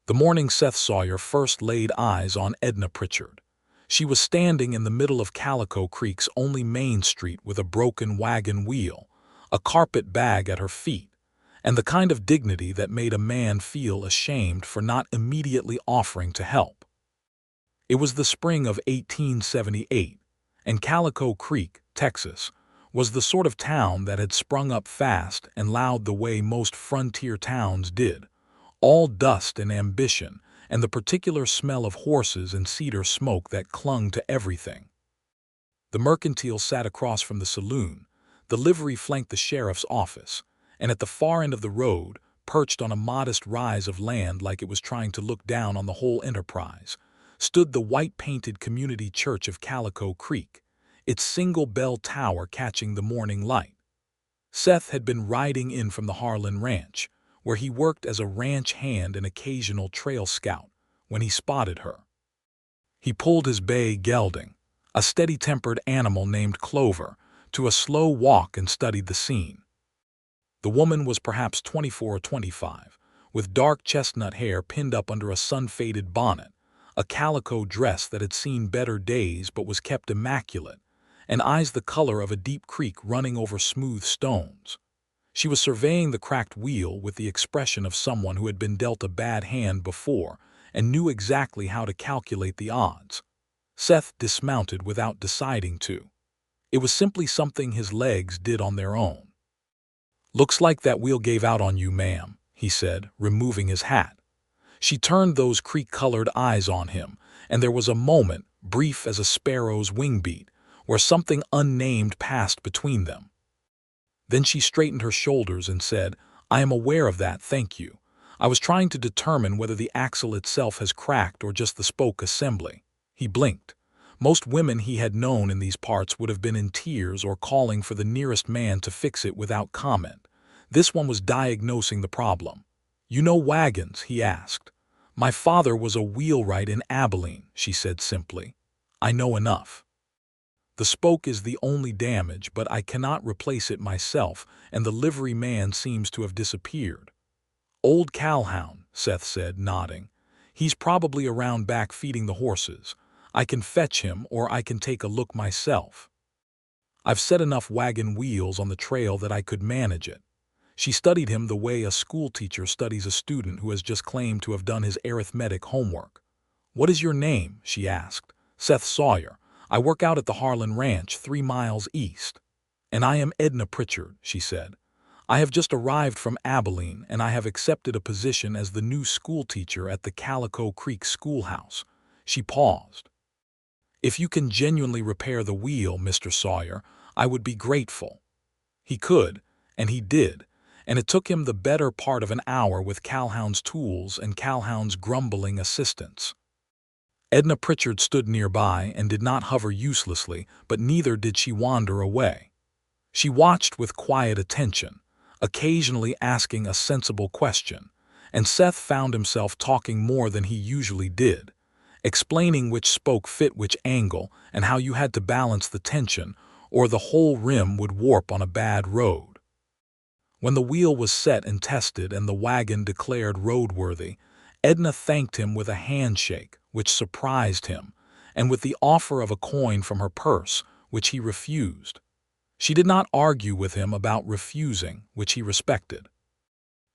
The morning Seth Sawyer first laid eyes on Edna Pritchard. She was standing in the middle of Calico Creek's only main street with a broken wagon wheel, a carpet bag at her feet, and the kind of dignity that made a man feel ashamed for not immediately offering to help. It was the spring of 1878, and Calico Creek, Texas, was the sort of town that had sprung up fast and loud the way most frontier towns did, all dust and ambition, and the particular smell of horses and cedar smoke that clung to everything. The mercantile sat across from the saloon, the livery flanked the sheriff's office, and at the far end of the road, perched on a modest rise of land like it was trying to look down on the whole enterprise, stood the white-painted community church of Calico Creek, its single bell tower catching the morning light. Seth had been riding in from the Harlan Ranch, where he worked as a ranch hand and occasional trail scout, when he spotted her. He pulled his bay gelding, a steady-tempered animal named Clover, to a slow walk and studied the scene. The woman was perhaps 24 or 25, with dark chestnut hair pinned up under a sun-faded bonnet, a calico dress that had seen better days but was kept immaculate, and eyes the color of a deep creek running over smooth stones. She was surveying the cracked wheel with the expression of someone who had been dealt a bad hand before and knew exactly how to calculate the odds. Seth dismounted without deciding to. It was simply something his legs did on their own. "Looks like that wheel gave out on you, ma'am," he said, removing his hat. She turned those creek-colored eyes on him, and there was a moment, brief as a sparrow's wing-beat, where something unnamed passed between them. Then she straightened her shoulders and said, "I am aware of that, thank you. I was trying to determine whether the axle itself has cracked or just the spoke assembly." He blinked. Most women he had known in these parts would have been in tears or calling for the nearest man to fix it without comment. This one was diagnosing the problem. "You know wagons?" he asked. "My father was a wheelwright in Abilene," she said simply. "I know enough. The spoke is the only damage, but I cannot replace it myself, and the livery man seems to have disappeared." "Old Calhoun," Seth said, nodding. "He's probably around back feeding the horses. I can fetch him, or I can take a look myself. I've set enough wagon wheels on the trail that I could manage it." She studied him the way a schoolteacher studies a student who has just claimed to have done his arithmetic homework. "What is your name?" she asked. "Seth Sawyer. I work out at the Harlan Ranch 3 miles east." "And I am Edna Pritchard," she said. "I have just arrived from Abilene, and I have accepted a position as the new schoolteacher at the Calico Creek schoolhouse." She paused. "If you can genuinely repair the wheel, Mr. Sawyer, I would be grateful." He could, and he did, and it took him the better part of an hour with Calhoun's tools and Calhoun's grumbling assistance. Edna Pritchard stood nearby and did not hover uselessly, but neither did she wander away. She watched with quiet attention, occasionally asking a sensible question, and Seth found himself talking more than he usually did, explaining which spoke fit which angle and how you had to balance the tension or the whole rim would warp on a bad road. When the wheel was set and tested and the wagon declared roadworthy, Edna thanked him with a handshake, which surprised him, and with the offer of a coin from her purse, which he refused. She did not argue with him about refusing, which he respected.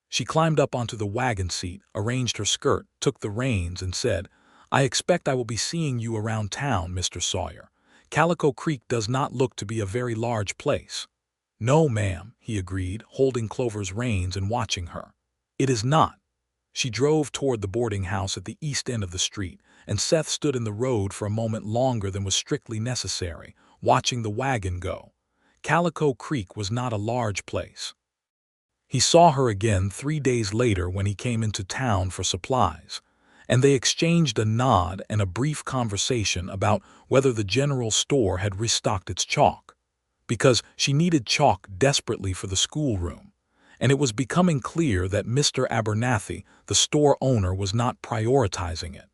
She climbed up onto the wagon seat, arranged her skirt, took the reins, and said, "I expect I will be seeing you around town, Mr. Sawyer. Calico Creek does not look to be a very large place." "No, ma'am," he agreed, holding Clover's reins and watching her. "It is not." She drove toward the boarding house at the east end of the street, and Seth stood in the road for a moment longer than was strictly necessary, watching the wagon go. Calico Creek was not a large place. He saw her again 3 days later when he came into town for supplies, and they exchanged a nod and a brief conversation about whether the general store had restocked its chalk, because she needed chalk desperately for the schoolroom, and it was becoming clear that Mr. Abernathy, the store owner, was not prioritizing it.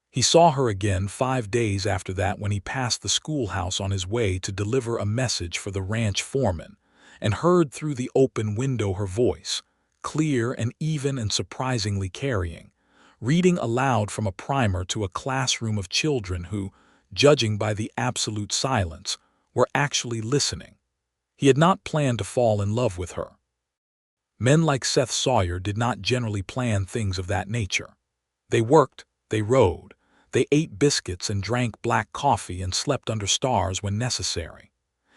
He saw her again 5 days after that when he passed the schoolhouse on his way to deliver a message for the ranch foreman, and heard through the open window her voice, clear and even and surprisingly carrying, reading aloud from a primer to a classroom of children who, judging by the absolute silence, were actually listening. He had not planned to fall in love with her. Men like Seth Sawyer did not generally plan things of that nature. They worked, they rode, they ate biscuits and drank black coffee and slept under stars when necessary.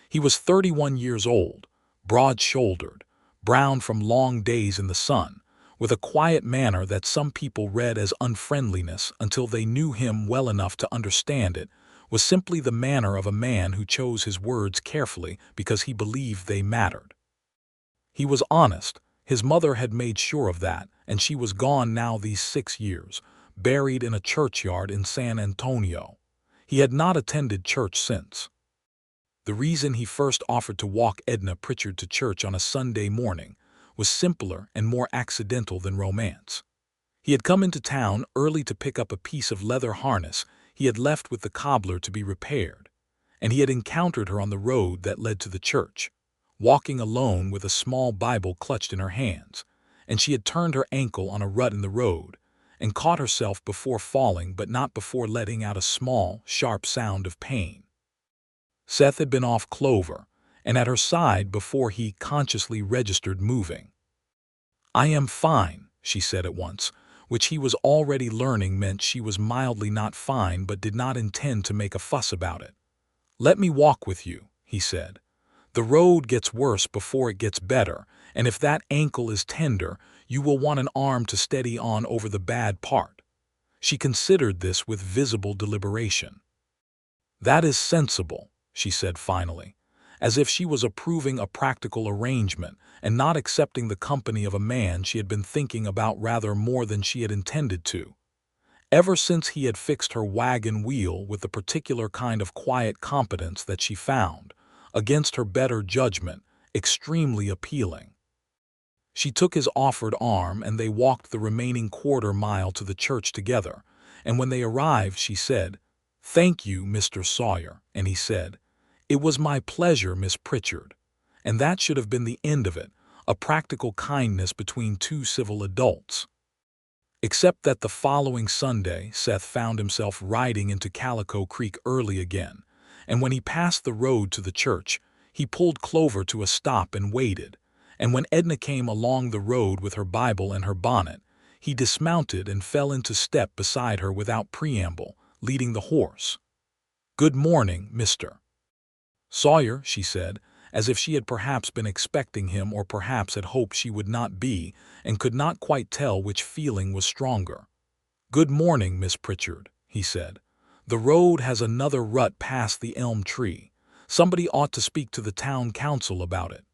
He was 31 years old, broad-shouldered, brown from long days in the sun, with a quiet manner that some people read as unfriendliness until they knew him well enough to understand it was simply the manner of a man who chose his words carefully because he believed they mattered. He was honest. His mother had made sure of that, and she was gone now these 6 years, buried in a churchyard in San Antonio. He had not attended church since. The reason he first offered to walk Edna Pritchard to church on a Sunday morning was simpler and more accidental than romance. He had come into town early to pick up a piece of leather harness he had left with the cobbler to be repaired, and he had encountered her on the road that led to the church, walking alone with a small Bible clutched in her hands, and she had turned her ankle on a rut in the road and caught herself before falling but not before letting out a small, sharp sound of pain. Seth had been off Clover and at her side before he consciously registered moving. "I am fine," she said at once, which he was already learning meant she was mildly not fine but did not intend to make a fuss about it. "Let me walk with you," he said. "The road gets worse before it gets better, and if that ankle is tender, you will want an arm to steady on over the bad part." She considered this with visible deliberation. "That is sensible," she said finally, as if she was approving a practical arrangement and not accepting the company of a man she had been thinking about rather more than she had intended to. Ever since he had fixed her wagon wheel with the particular kind of quiet competence that she found, against her better judgment, extremely appealing. She took his offered arm and they walked the remaining quarter-mile to the church together, and when they arrived she said, "Thank you, Mr. Sawyer," and he said, "It was my pleasure, Miss Pritchard." And that should have been the end of it, a practical kindness between two civil adults. Except that the following Sunday Seth found himself riding into Calico Creek early again, and when he passed the road to the church, he pulled Clover to a stop and waited, and when Edna came along the road with her Bible and her bonnet, he dismounted and fell into step beside her without preamble, leading the horse. "Good morning, Mr. Sawyer," she said, as if she had perhaps been expecting him or perhaps had hoped she would not be, and could not quite tell which feeling was stronger. "Good morning, Miss Pritchard," he said. "The road has another rut past the elm tree. Somebody ought to speak to the town council about it."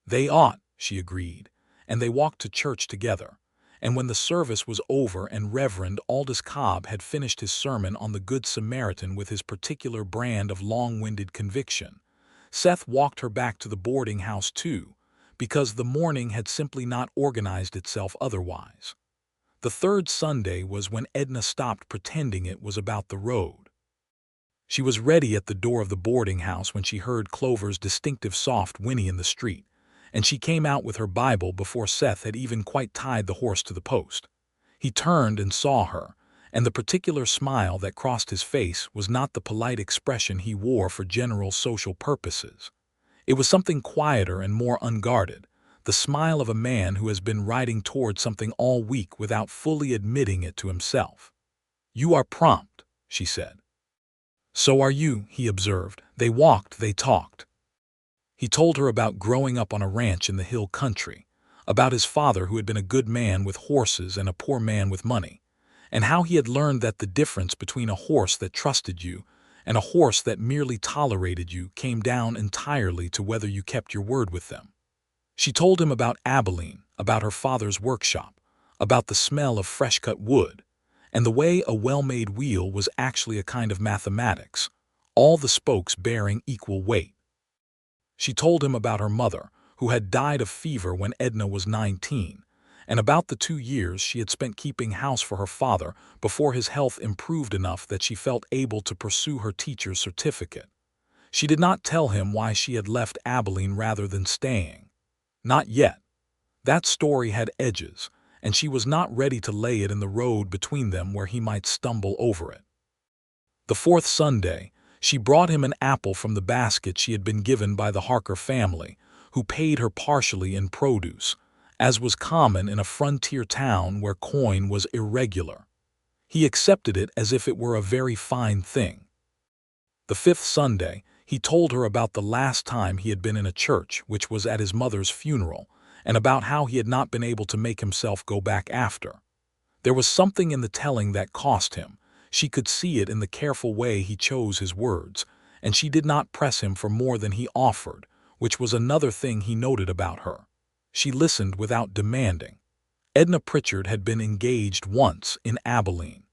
"They ought," she agreed, and they walked to church together. And when the service was over and Reverend Aldous Cobb had finished his sermon on the Good Samaritan with his particular brand of long-winded conviction, Seth walked her back to the boarding house too, because the morning had simply not organized itself otherwise. The third Sunday was when Edna stopped pretending it was about the road. She was ready at the door of the boarding house when she heard Clover's distinctive soft whinny in the street, and she came out with her Bible before Seth had even quite tied the horse to the post. He turned and saw her, and the particular smile that crossed his face was not the polite expression he wore for general social purposes. It was something quieter and more unguarded, the smile of a man who has been riding toward something all week without fully admitting it to himself. "You are prompt," she said. "So are you," he observed. They walked, they talked. He told her about growing up on a ranch in the hill country, about his father who had been a good man with horses and a poor man with money, and how he had learned that the difference between a horse that trusted you and a horse that merely tolerated you came down entirely to whether you kept your word with them. She told him about Abilene, about her father's workshop, about the smell of fresh-cut wood, and the way a well-made wheel was actually a kind of mathematics, all the spokes bearing equal weight. She told him about her mother, who had died of fever when Edna was 19, and about the 2 years she had spent keeping house for her father before his health improved enough that she felt able to pursue her teacher's certificate. She did not tell him why she had left Abilene rather than staying. Not yet. That story had edges, and she was not ready to lay it in the road between them where he might stumble over it. The fourth Sunday, she brought him an apple from the basket she had been given by the Harker family, who paid her partially in produce, as was common in a frontier town where coin was irregular. He accepted it as if it were a very fine thing. The fifth Sunday, he told her about the last time he had been in a church, which was at his mother's funeral, and about how he had not been able to make himself go back after. There was something in the telling that cost him. She could see it in the careful way he chose his words, and she did not press him for more than he offered, which was another thing he noted about her. She listened without demanding. Edna Pritchard had been engaged once in Abilene.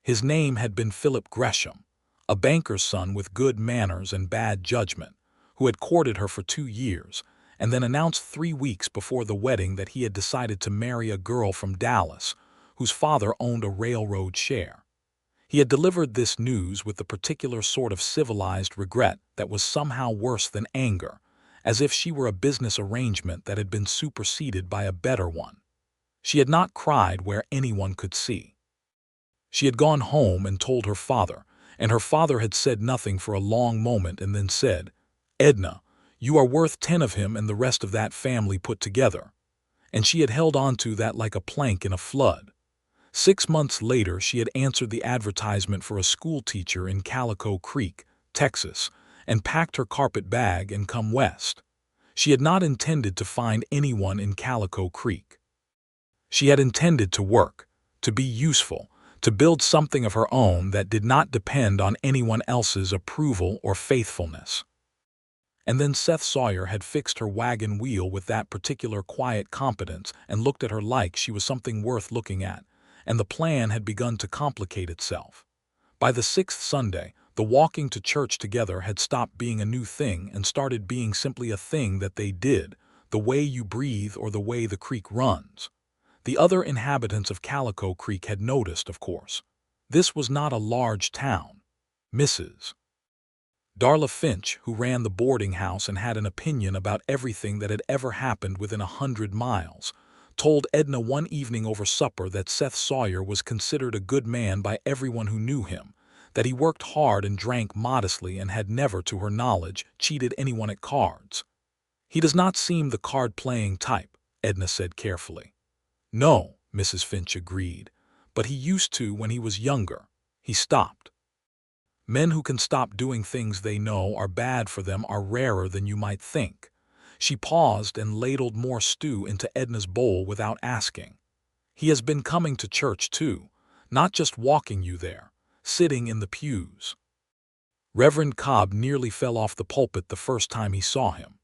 His name had been Philip Gresham, a banker's son with good manners and bad judgment, who had courted her for 2 years, and then announced 3 weeks before the wedding that he had decided to marry a girl from Dallas, whose father owned a railroad share. He had delivered this news with the particular sort of civilized regret that was somehow worse than anger, as if she were a business arrangement that had been superseded by a better one. She had not cried where anyone could see. She had gone home and told her father, and her father had said nothing for a long moment and then said, "Edna, you are worth 10 of him and the rest of that family put together." And she had held on to that like a plank in a flood. 6 months later, she had answered the advertisement for a schoolteacher in Calico Creek, Texas, and packed her carpet bag and come west. She had not intended to find anyone in Calico Creek. She had intended to work, to be useful, to build something of her own that did not depend on anyone else's approval or faithfulness. And then Seth Sawyer had fixed her wagon wheel with that particular quiet competence and looked at her like she was something worth looking at, and the plan had begun to complicate itself. By the 6th Sunday, the walking to church together had stopped being a new thing and started being simply a thing that they did, the way you breathe or the way the creek runs. The other inhabitants of Calico Creek had noticed, of course. This was not a large town. Mrs. Darla Finch, who ran the boarding house and had an opinion about everything that had ever happened within 100 miles, told Edna one evening over supper that Seth Sawyer was considered a good man by everyone who knew him, that he worked hard and drank modestly and had never, to her knowledge, cheated anyone at cards. "He does not seem the card-playing type," Edna said carefully. "No," Mrs. Finch agreed, "but he used to when he was younger. He stopped." Men who can stop doing things they know are bad for them are rarer than you might think. She paused and ladled more stew into Edna's bowl without asking. "He has been coming to church, too, not just walking you there, sitting in the pews." Reverend Cobb nearly fell off the pulpit the first time he saw him.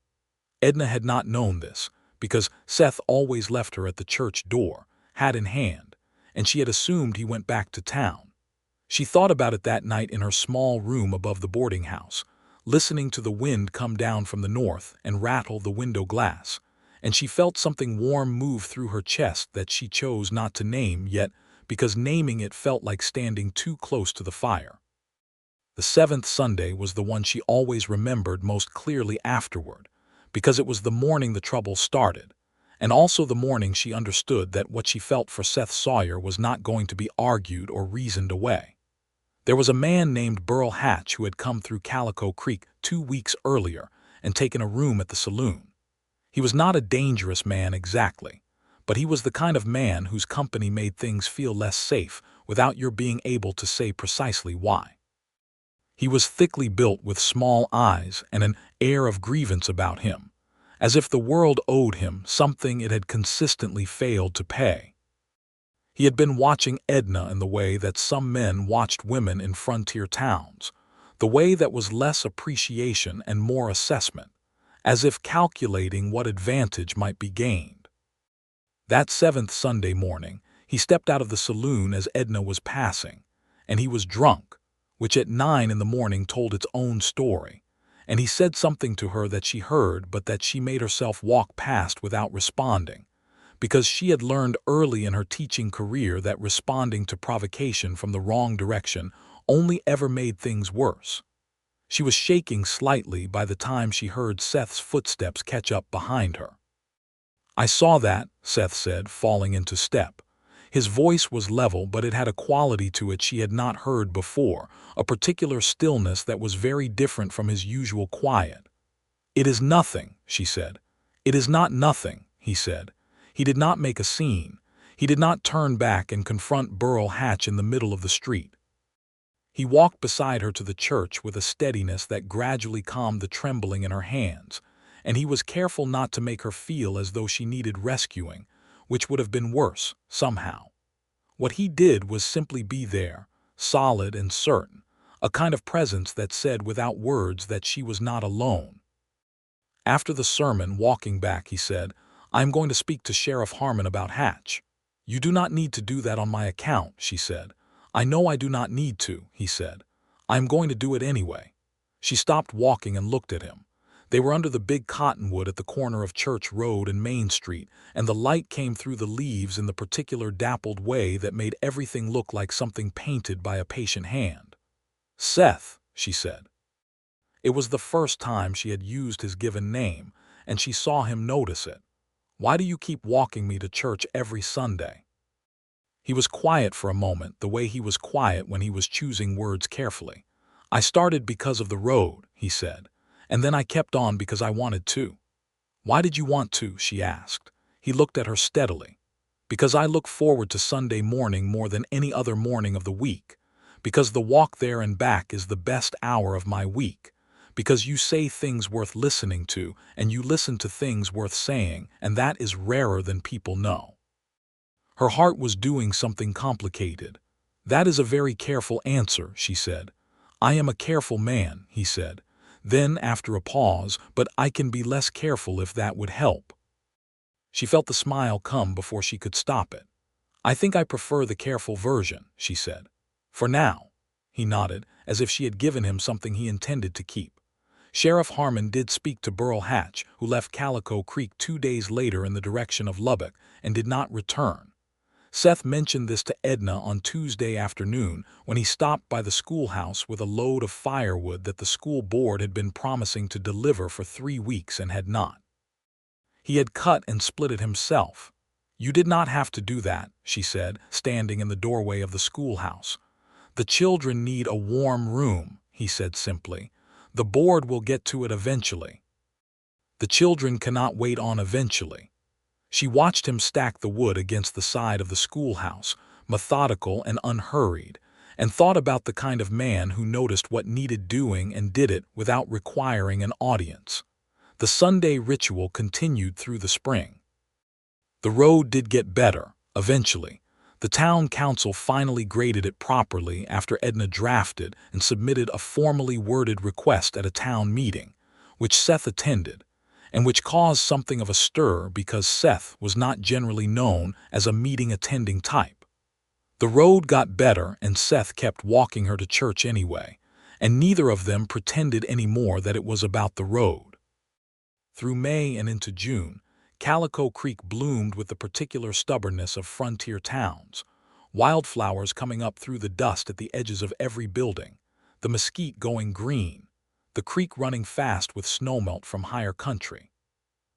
Edna had not known this, because Seth always left her at the church door, hat in hand, and she had assumed he went back to town. She thought about it that night in her small room above the boarding house, listening to the wind come down from the north and rattle the window glass, and she felt something warm move through her chest that she chose not to name yet, because naming it felt like standing too close to the fire. The 7th Sunday was the one she always remembered most clearly afterward, because it was the morning the trouble started, and also the morning she understood that what she felt for Seth Sawyer was not going to be argued or reasoned away. There was a man named Burl Hatch who had come through Calico Creek 2 weeks earlier and taken a room at the saloon. He was not a dangerous man exactly, but he was the kind of man whose company made things feel less safe without your being able to say precisely why. He was thickly built with small eyes and an air of grievance about him, as if the world owed him something it had consistently failed to pay. He had been watching Edna in the way that some men watched women in frontier towns, the way that was less appreciation and more assessment, as if calculating what advantage might be gained. That 7th Sunday morning, he stepped out of the saloon as Edna was passing, and he was drunk, which at 9 in the morning told its own story, and he said something to her that she heard but that she made herself walk past without responding, because she had learned early in her teaching career that responding to provocation from the wrong direction only ever made things worse. She was shaking slightly by the time she heard Seth's footsteps catch up behind her. I saw that, Seth said, falling into step. His voice was level, but it had a quality to it she had not heard before, a particular stillness that was very different from his usual quiet. "It is nothing," she said. "It is not nothing," he said. He did not make a scene. He did not turn back and confront Burl Hatch in the middle of the street. He walked beside her to the church with a steadiness that gradually calmed the trembling in her hands, and he was careful not to make her feel as though she needed rescuing, which would have been worse, somehow. What he did was simply be there, solid and certain, a kind of presence that said without words that she was not alone. After the sermon, walking back, he said, "I am going to speak to Sheriff Harmon about Hatch." "You do not need to do that on my account," she said. "I know I do not need to," he said. "I am going to do it anyway." She stopped walking and looked at him. They were under the big cottonwood at the corner of Church Road and Main Street, and the light came through the leaves in the particular dappled way that made everything look like something painted by a patient hand. "Seth," she said. It was the first time she had used his given name, and she saw him notice it. "Why do you keep walking me to church every Sunday?" He was quiet for a moment, the way he was quiet when he was choosing words carefully. "I started because of the road," he said, "and then I kept on because I wanted to." "Why did you want to?" she asked. He looked at her steadily. "Because I look forward to Sunday morning more than any other morning of the week. Because the walk there and back is the best hour of my week. Because you say things worth listening to, and you listen to things worth saying, and that is rarer than people know." Her heart was doing something complicated. "That is a very careful answer," she said. "I am a careful man," he said. Then, after a pause, "But I can be less careful if that would help." She felt the smile come before she could stop it. "I think I prefer the careful version," she said. "For now." He nodded, as if she had given him something he intended to keep. Sheriff Harmon did speak to Burl Hatch, who left Calico Creek 2 days later in the direction of Lubbock and did not return. Seth mentioned this to Edna on Tuesday afternoon when he stopped by the schoolhouse with a load of firewood that the school board had been promising to deliver for 3 weeks and had not. He had cut and split it himself. "You did not have to do that," she said, standing in the doorway of the schoolhouse. "The children need a warm room," he said simply. "The board will get to it eventually." "The children cannot wait on eventually." She watched him stack the wood against the side of the schoolhouse, methodical and unhurried, and thought about the kind of man who noticed what needed doing and did it without requiring an audience. The Sunday ritual continued through the spring. The road did get better, eventually. The town council finally graded it properly after Edna drafted and submitted a formally worded request at a town meeting, which Seth attended, and which caused something of a stir because Seth was not generally known as a meeting-attending type. The road got better and Seth kept walking her to church anyway, and neither of them pretended anymore that it was about the road. Through May and into June, Calico Creek bloomed with the particular stubbornness of frontier towns, wildflowers coming up through the dust at the edges of every building, the mesquite going green, the creek running fast with snowmelt from higher country.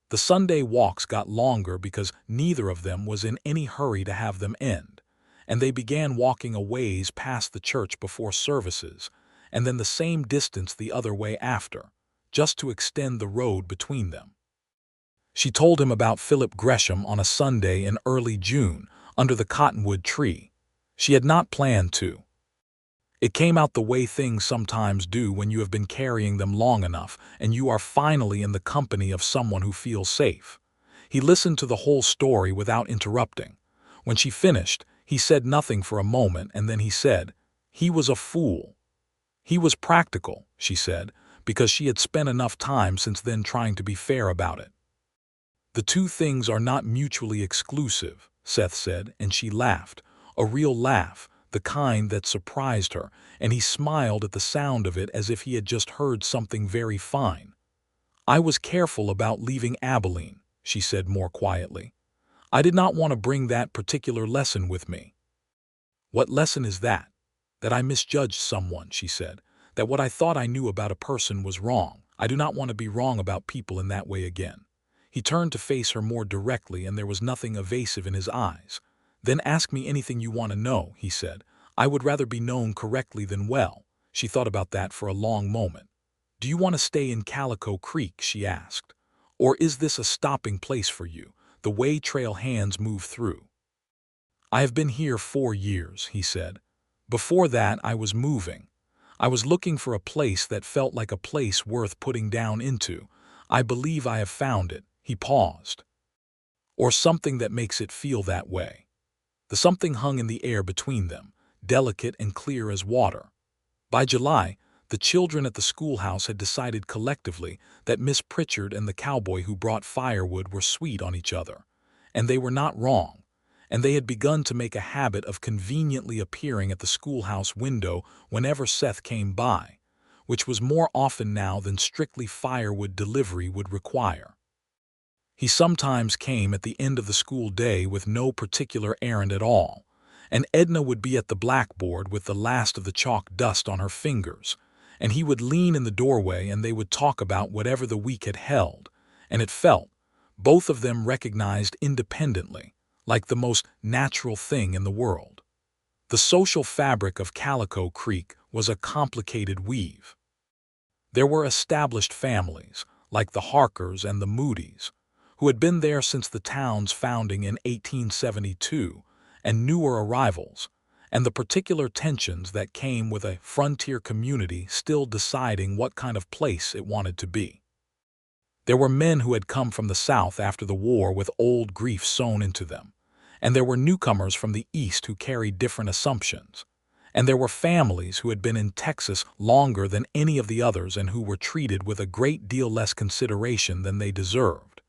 The Sunday walks got longer because neither of them was in any hurry to have them end, and they began walking a ways past the church before services, and then the same distance the other way after, just to extend the road between them. She told him about Philip Gresham on a Sunday in early June, under the cottonwood tree. She had not planned to. It came out the way things sometimes do when you have been carrying them long enough and you are finally in the company of someone who feels safe. He listened to the whole story without interrupting. When she finished, he said nothing for a moment, and then he said, "He was a fool." "He was practical," she said, because she had spent enough time since then trying to be fair about it. "The two things are not mutually exclusive," Seth said, and she laughed, a real laugh, the kind that surprised her, and he smiled at the sound of it as if he had just heard something very fine. "I was careful about leaving Abilene," she said more quietly. "I did not want to bring that particular lesson with me." "What lesson is that?" "That I misjudged someone," she said. "That what I thought I knew about a person was wrong. I do not want to be wrong about people in that way again." He turned to face her more directly, and there was nothing evasive in his eyes. "Then ask me anything you want to know," he said. "I would rather be known correctly than well." She thought about that for a long moment. "Do you want to stay in Calico Creek?" she asked. "Or is this a stopping place for you, the way trail hands move through?" "I have been here 4 years," he said. "Before that, I was moving. I was looking for a place that felt like a place worth putting down into. I believe I have found it." He paused. "Or something that makes it feel that way." The something hung in the air between them, delicate and clear as water. By July, the children at the schoolhouse had decided collectively that Miss Pritchard and the cowboy who brought firewood were sweet on each other. And they were not wrong. And they had begun to make a habit of conveniently appearing at the schoolhouse window whenever Seth came by, which was more often now than strictly firewood delivery would require. He sometimes came at the end of the school day with no particular errand at all, and Edna would be at the blackboard with the last of the chalk dust on her fingers, and he would lean in the doorway and they would talk about whatever the week had held, and it felt, both of them recognized independently, like the most natural thing in the world. The social fabric of Calico Creek was a complicated weave. There were established families, like the Harkers and the Moody's, who had been there since the town's founding in 1872, and newer arrivals, and the particular tensions that came with a frontier community still deciding what kind of place it wanted to be. There were men who had come from the South after the war with old grief sewn into them, and there were newcomers from the East who carried different assumptions, and there were families who had been in Texas longer than any of the others and who were treated with a great deal less consideration than they deserved,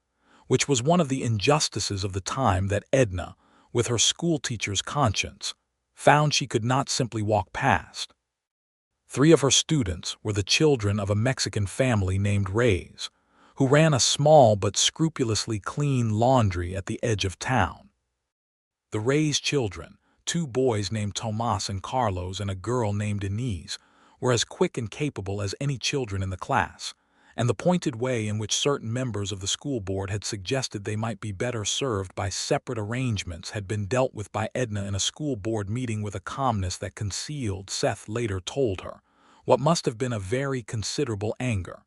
which was one of the injustices of the time that Edna, with her schoolteacher's conscience, found she could not simply walk past. 3 of her students were the children of a Mexican family named Reyes, who ran a small but scrupulously clean laundry at the edge of town. The Reyes children, 2 boys named Tomas and Carlos and a girl named Inez, were as quick and capable as any children in the class, and the pointed way in which certain members of the school board had suggested they might be better served by separate arrangements had been dealt with by Edna in a school board meeting with a calmness that concealed, Seth later told her, what must have been a very considerable anger.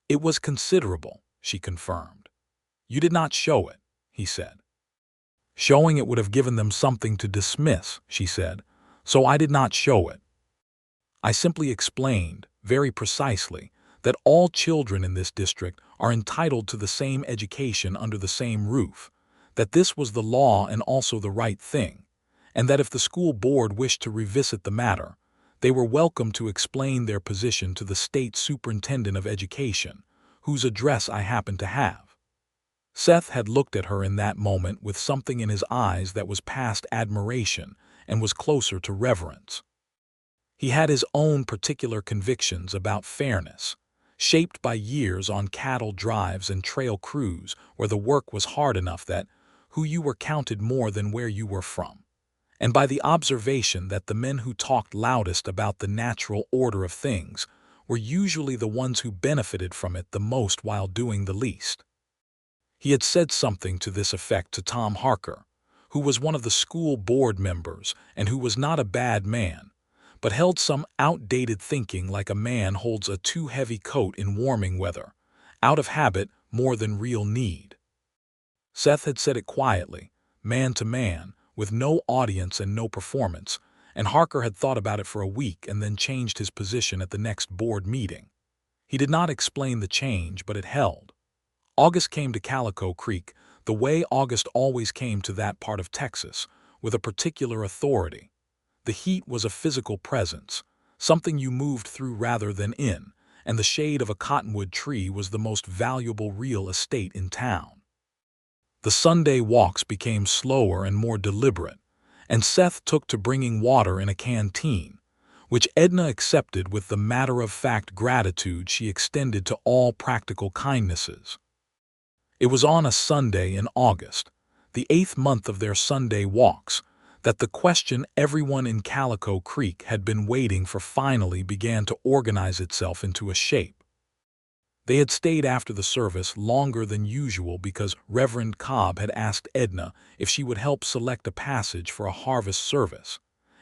"It was considerable," she confirmed. "You did not show it," he said. "Showing it would have given them something to dismiss," she said, "so I did not show it. I simply explained, very precisely, that all children in this district are entitled to the same education under the same roof, that this was the law and also the right thing, and that if the school board wished to revisit the matter, they were welcome to explain their position to the state superintendent of education, whose address I happened to have." Seth had looked at her in that moment with something in his eyes that was past admiration and was closer to reverence. He had his own particular convictions about fairness, shaped by years on cattle drives and trail crews where the work was hard enough that who you were counted more than where you were from, and by the observation that the men who talked loudest about the natural order of things were usually the ones who benefited from it the most while doing the least. He had said something to this effect to Tom Harker, who was one of the school board members and who was not a bad man, but held some outdated thinking like a man holds a too heavy coat in warming weather, out of habit more than real need. Seth had said it quietly, man to man, with no audience and no performance, and Harker had thought about it for a week and then changed his position at the next board meeting. He did not explain the change, but it held. August came to Calico Creek the way August always came to that part of Texas, with a particular authority. The heat was a physical presence, something you moved through rather than in, and the shade of a cottonwood tree was the most valuable real estate in town. The Sunday walks became slower and more deliberate, and Seth took to bringing water in a canteen, which Edna accepted with the matter-of-fact gratitude she extended to all practical kindnesses. It was on a Sunday in August, the 8th month of their Sunday walks, that the question everyone in Calico Creek had been waiting for finally began to organize itself into a shape. They had stayed after the service longer than usual because Reverend Cobb had asked Edna if she would help select a passage for a harvest service,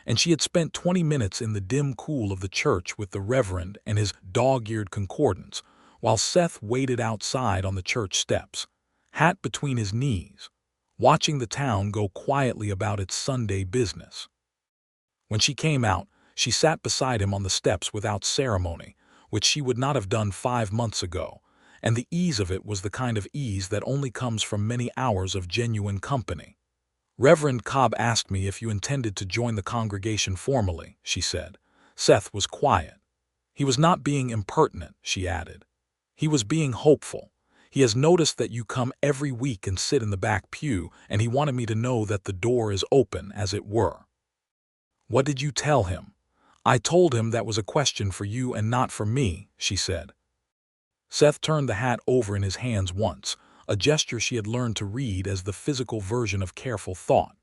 and she had spent 20 minutes in the dim cool of the church with the Reverend and his dog-eared concordance, while Seth waited outside on the church steps, hat between his knees, watching the town go quietly about its Sunday business. When she came out, she sat beside him on the steps without ceremony, which she would not have done 5 months ago, and the ease of it was the kind of ease that only comes from many hours of genuine company. "Reverend Cobb asked me if you intended to join the congregation formally," she said. Seth was quiet. "He was not being impertinent," she added. "He was being hopeful. He has noticed that you come every week and sit in the back pew, and he wanted me to know that the door is open, as it were." "What did you tell him?" "I told him that was a question for you and not for me," she said. Seth turned the hat over in his hands once, a gesture she had learned to read as the physical version of careful thought.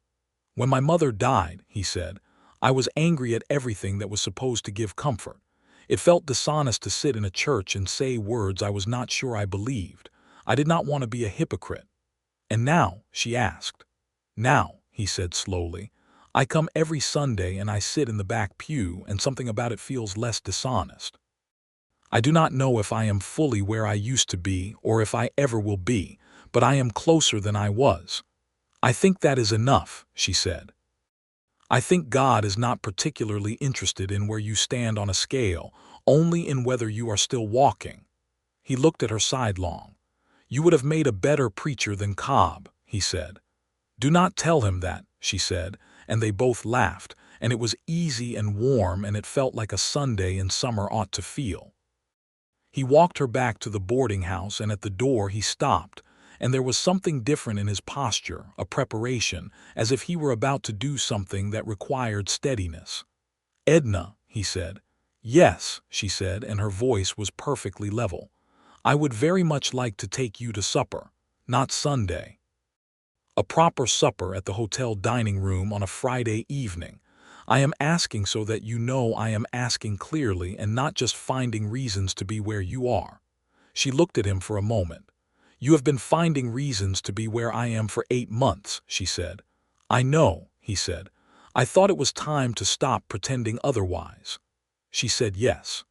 "When my mother died," he said, "I was angry at everything that was supposed to give comfort. It felt dishonest to sit in a church and say words I was not sure I believed. I did not want to be a hypocrite." "And now?" she asked. "Now," he said slowly, "I come every Sunday and I sit in the back pew, and something about it feels less dishonest. I do not know if I am fully where I used to be or if I ever will be, but I am closer than I was. I think that is enough," she said. "I think God is not particularly interested in where you stand on a scale, only in whether you are still walking." He looked at her sidelong. "You would have made a better preacher than Cobb," he said. "Do not tell him that," she said, and they both laughed, and it was easy and warm, and it felt like a Sunday in summer ought to feel. He walked her back to the boarding house, and at the door he stopped, and there was something different in his posture, a preparation, as if he were about to do something that required steadiness. "Edna," he said. "Yes," she said, and her voice was perfectly level. "I would very much like to take you to supper. Not Sunday. A proper supper at the hotel dining room on a Friday evening. I am asking so that you know I am asking clearly and not just finding reasons to be where you are." She looked at him for a moment. "You have been finding reasons to be where I am for 8 months, she said. "I know," he said. "I thought it was time to stop pretending otherwise." She said yes.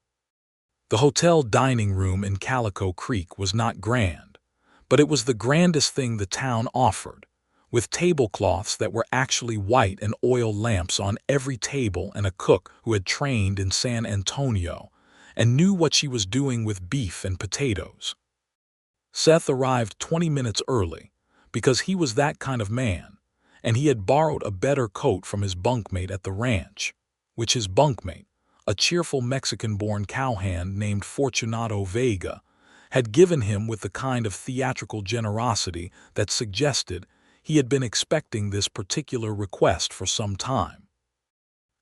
The hotel dining room in Calico Creek was not grand, but it was the grandest thing the town offered, with tablecloths that were actually white and oil lamps on every table, and a cook who had trained in San Antonio and knew what she was doing with beef and potatoes. Seth arrived 20 minutes early because he was that kind of man, and he had borrowed a better coat from his bunkmate at the ranch, which his bunkmate, a cheerful Mexican-born cowhand named Fortunato Vega, had given him with the kind of theatrical generosity that suggested he had been expecting this particular request for some time.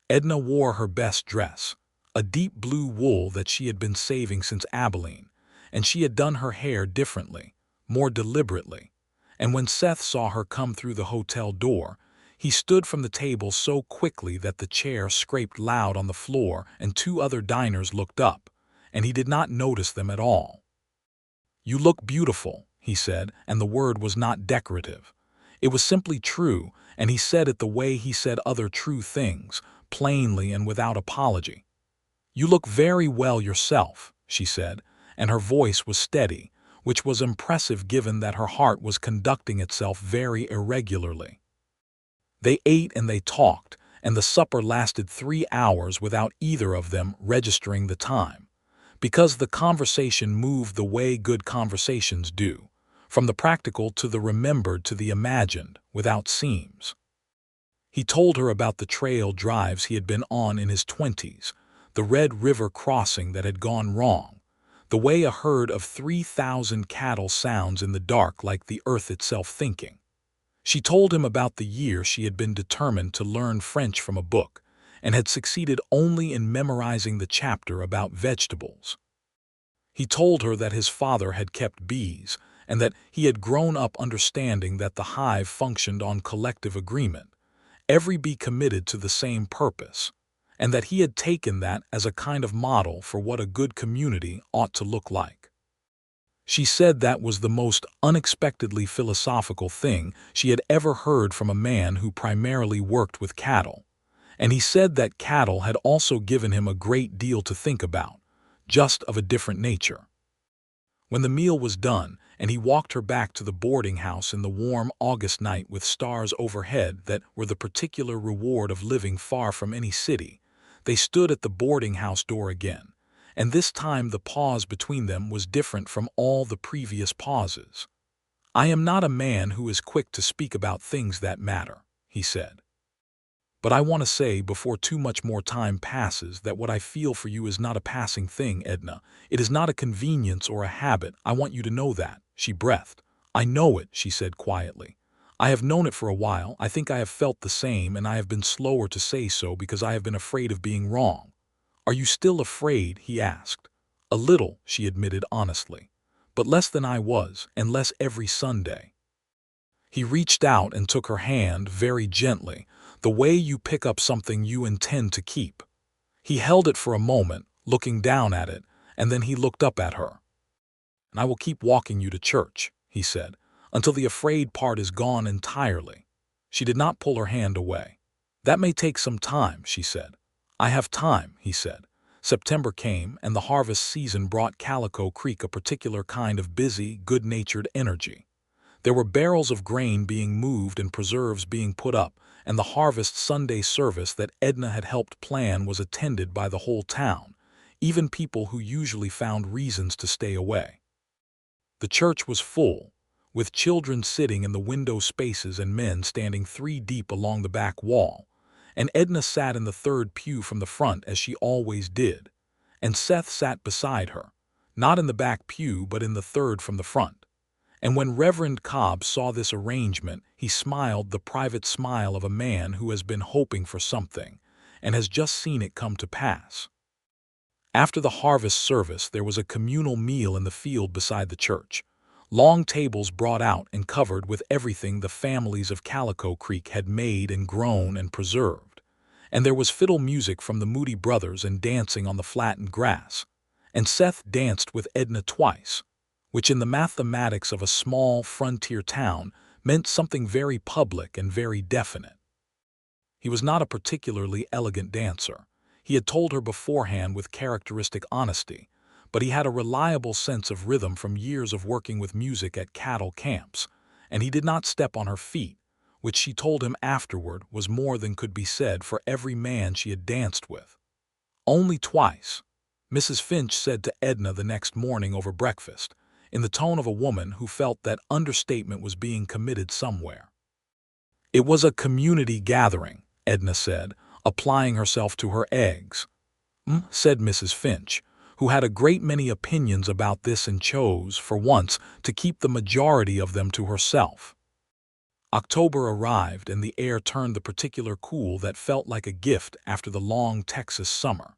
Edna wore her best dress, a deep blue wool that she had been saving since Abilene, and she had done her hair differently, more deliberately, and when Seth saw her come through the hotel door, he stood from the table so quickly that the chair scraped loud on the floor and 2 other diners looked up, and he did not notice them at all. "You look beautiful," he said, and the word was not decorative. It was simply true, and he said it the way he said other true things, plainly and without apology. "You look very well yourself," she said, and her voice was steady, which was impressive given that her heart was conducting itself very irregularly. They ate and they talked, and the supper lasted 3 hours without either of them registering the time, because the conversation moved the way good conversations do, from the practical to the remembered to the imagined, without seams. He told her about the trail drives he had been on in his 20s, the Red River crossing that had gone wrong, the way a herd of 3,000 cattle sounds in the dark like the earth itself thinking. She told him about the year she had been determined to learn French from a book, and had succeeded only in memorizing the chapter about vegetables. He told her that his father had kept bees, and that he had grown up understanding that the hive functioned on collective agreement, every bee committed to the same purpose, and that he had taken that as a kind of model for what a good community ought to look like. She said that was the most unexpectedly philosophical thing she had ever heard from a man who primarily worked with cattle. And he said that cattle had also given him a great deal to think about, just of a different nature. When the meal was done, and he walked her back to the boarding house in the warm August night with stars overhead that were the particular reward of living far from any city, they stood at the boarding house door again, and this time the pause between them was different from all the previous pauses. "I am not a man who is quick to speak about things that matter," he said. "But I want to say before too much more time passes that what I feel for you is not a passing thing, Edna. It is not a convenience or a habit. I want you to know that," she breathed. "I know it," she said quietly. "I have known it for a while. I think I have felt the same, and I have been slower to say so because I have been afraid of being wrong." "Are you still afraid?" he asked. "A little," she admitted honestly. "But less than I was, and less every Sunday." He reached out and took her hand very gently, the way you pick up something you intend to keep. He held it for a moment, looking down at it, and then he looked up at her. "And I will keep walking you to church," he said, "until the afraid part is gone entirely." She did not pull her hand away. "That may take some time," she said. "I have time," he said. September came, and the harvest season brought Calico Creek a particular kind of busy, good-natured energy. There were barrels of grain being moved and preserves being put up, and the Harvest Sunday service that Edna had helped plan was attended by the whole town, even people who usually found reasons to stay away. The church was full, with children sitting in the window spaces and men standing 3 deep along the back wall, and Edna sat in the 3rd pew from the front as she always did, and Seth sat beside her, not in the back pew but in the 3rd from the front. And when Reverend Cobb saw this arrangement, he smiled the private smile of a man who has been hoping for something, and has just seen it come to pass. After the harvest service, there was a communal meal in the field beside the church. Long tables brought out and covered with everything the families of Calico Creek had made and grown and preserved. And there was fiddle music from the Moody brothers and dancing on the flattened grass. And Seth danced with Edna twice, which in the mathematics of a small frontier town meant something very public and very definite. He was not a particularly elegant dancer. He had told her beforehand with characteristic honesty, but he had a reliable sense of rhythm from years of working with music at cattle camps, and he did not step on her feet, which she told him afterward was more than could be said for every man she had danced with. "Only twice," Mrs. Finch said to Edna the next morning over breakfast, in the tone of a woman who felt that understatement was being committed somewhere. "It was a community gathering," Edna said, applying herself to her eggs. Said Mrs. Finch, who had a great many opinions about this and chose, for once, to keep the majority of them to herself. October arrived, and the air turned the particular cool that felt like a gift after the long Texas summer.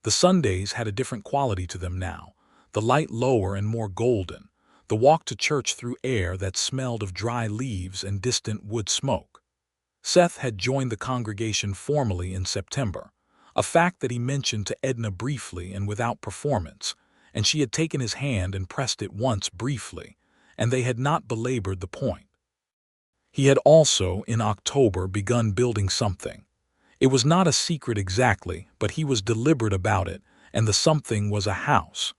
The Sundays had a different quality to them now, the light lower and more golden, the walk to church through air that smelled of dry leaves and distant wood smoke. Seth had joined the congregation formally in September, a fact that he mentioned to Edna briefly and without performance, and she had taken his hand and pressed it once briefly, and they had not belabored the point. He had also, in October, begun building something. It was not a secret exactly, but he was deliberate about it, and the something was a house.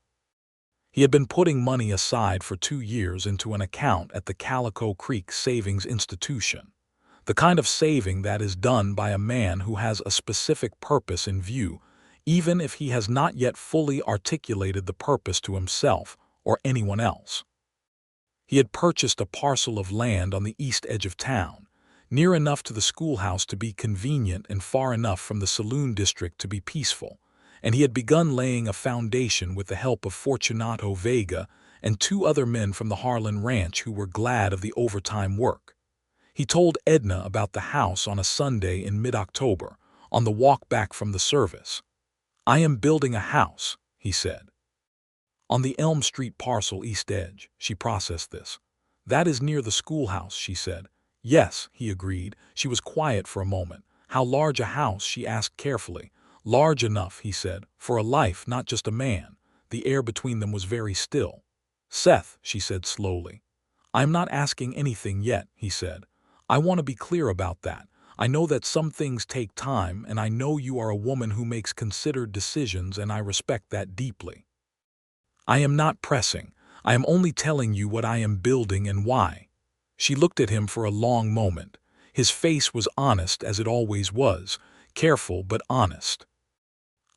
He had been putting money aside for 2 years into an account at the Calico Creek Savings Institution, the kind of saving that is done by a man who has a specific purpose in view, even if he has not yet fully articulated the purpose to himself or anyone else. He had purchased a parcel of land on the east edge of town, near enough to the schoolhouse to be convenient and far enough from the saloon district to be peaceful, and he had begun laying a foundation with the help of Fortunato Vega and 2 other men from the Harlan Ranch who were glad of the overtime work. He told Edna about the house on a Sunday in mid-October, on the walk back from the service. "I am building a house," he said. "On the Elm Street parcel east edge," she processed this. "That is near the schoolhouse," she said. "Yes," he agreed. She was quiet for a moment. "How large a house?" she asked carefully. "Large enough," he said, "for a life, not just a man." The air between them was very still. Seth, she said slowly. I'm not asking anything yet, he said. I want to be clear about that. I know that some things take time, and I know you are a woman who makes considered decisions, and I respect that deeply. I am not pressing. I am only telling you what I am building and why. She looked at him for a long moment. His face was honest as it always was, careful but honest.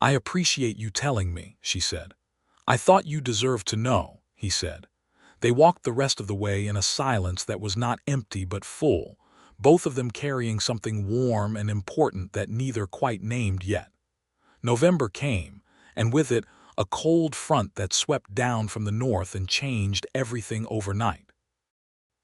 I appreciate you telling me, she said. I thought you deserved to know, he said. They walked the rest of the way in a silence that was not empty but full, both of them carrying something warm and important that neither quite named yet. November came, and with it, a cold front that swept down from the north and changed everything overnight.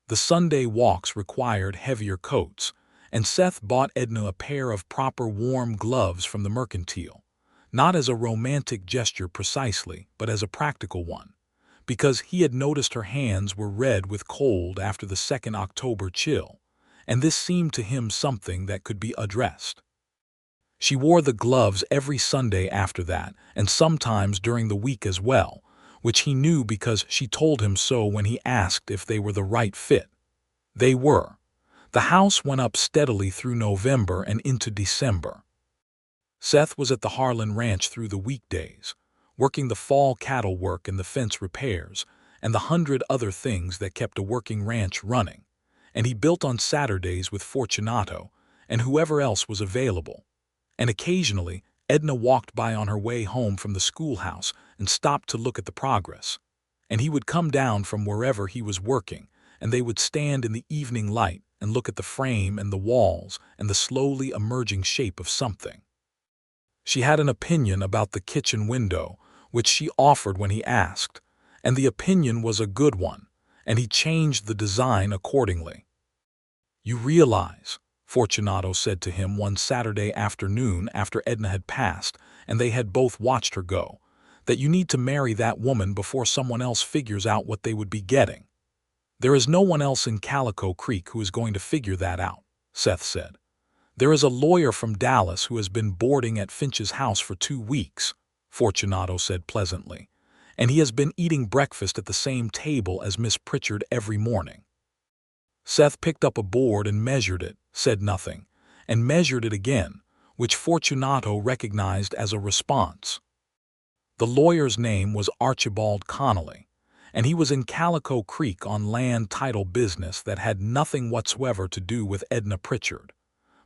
The Sunday walks required heavier coats, and Seth bought Edna a pair of proper warm gloves from the mercantile, not as a romantic gesture precisely, but as a practical one, because he had noticed her hands were red with cold after the second October chill, and this seemed to him something that could be addressed. She wore the gloves every Sunday after that, and sometimes during the week as well, which he knew because she told him so when he asked if they were the right fit. They were. The house went up steadily through November and into December. Seth was at the Harlan Ranch through the weekdays, working the fall cattle work and the fence repairs, and the 100 other things that kept a working ranch running, and he built on Saturdays with Fortunato and whoever else was available. And occasionally, Edna walked by on her way home from the schoolhouse and stopped to look at the progress. And he would come down from wherever he was working, and they would stand in the evening light and look at the frame and the walls and the slowly emerging shape of something. She had an opinion about the kitchen window, which she offered when he asked, and the opinion was a good one, and he changed the design accordingly. You realize, Fortunato said to him one Saturday afternoon after Edna had passed and they had both watched her go, that you need to marry that woman before someone else figures out what they would be getting. There is no one else in Calico Creek who is going to figure that out, Seth said. There is a lawyer from Dallas who has been boarding at Finch's house for 2 weeks, Fortunato said pleasantly, and he has been eating breakfast at the same table as Miss Pritchard every morning. Seth picked up a board and measured it, said nothing, and measured it again, which Fortunato recognized as a response. The lawyer's name was Archibald Connolly, and he was in Calico Creek on land title business that had nothing whatsoever to do with Edna Pritchard.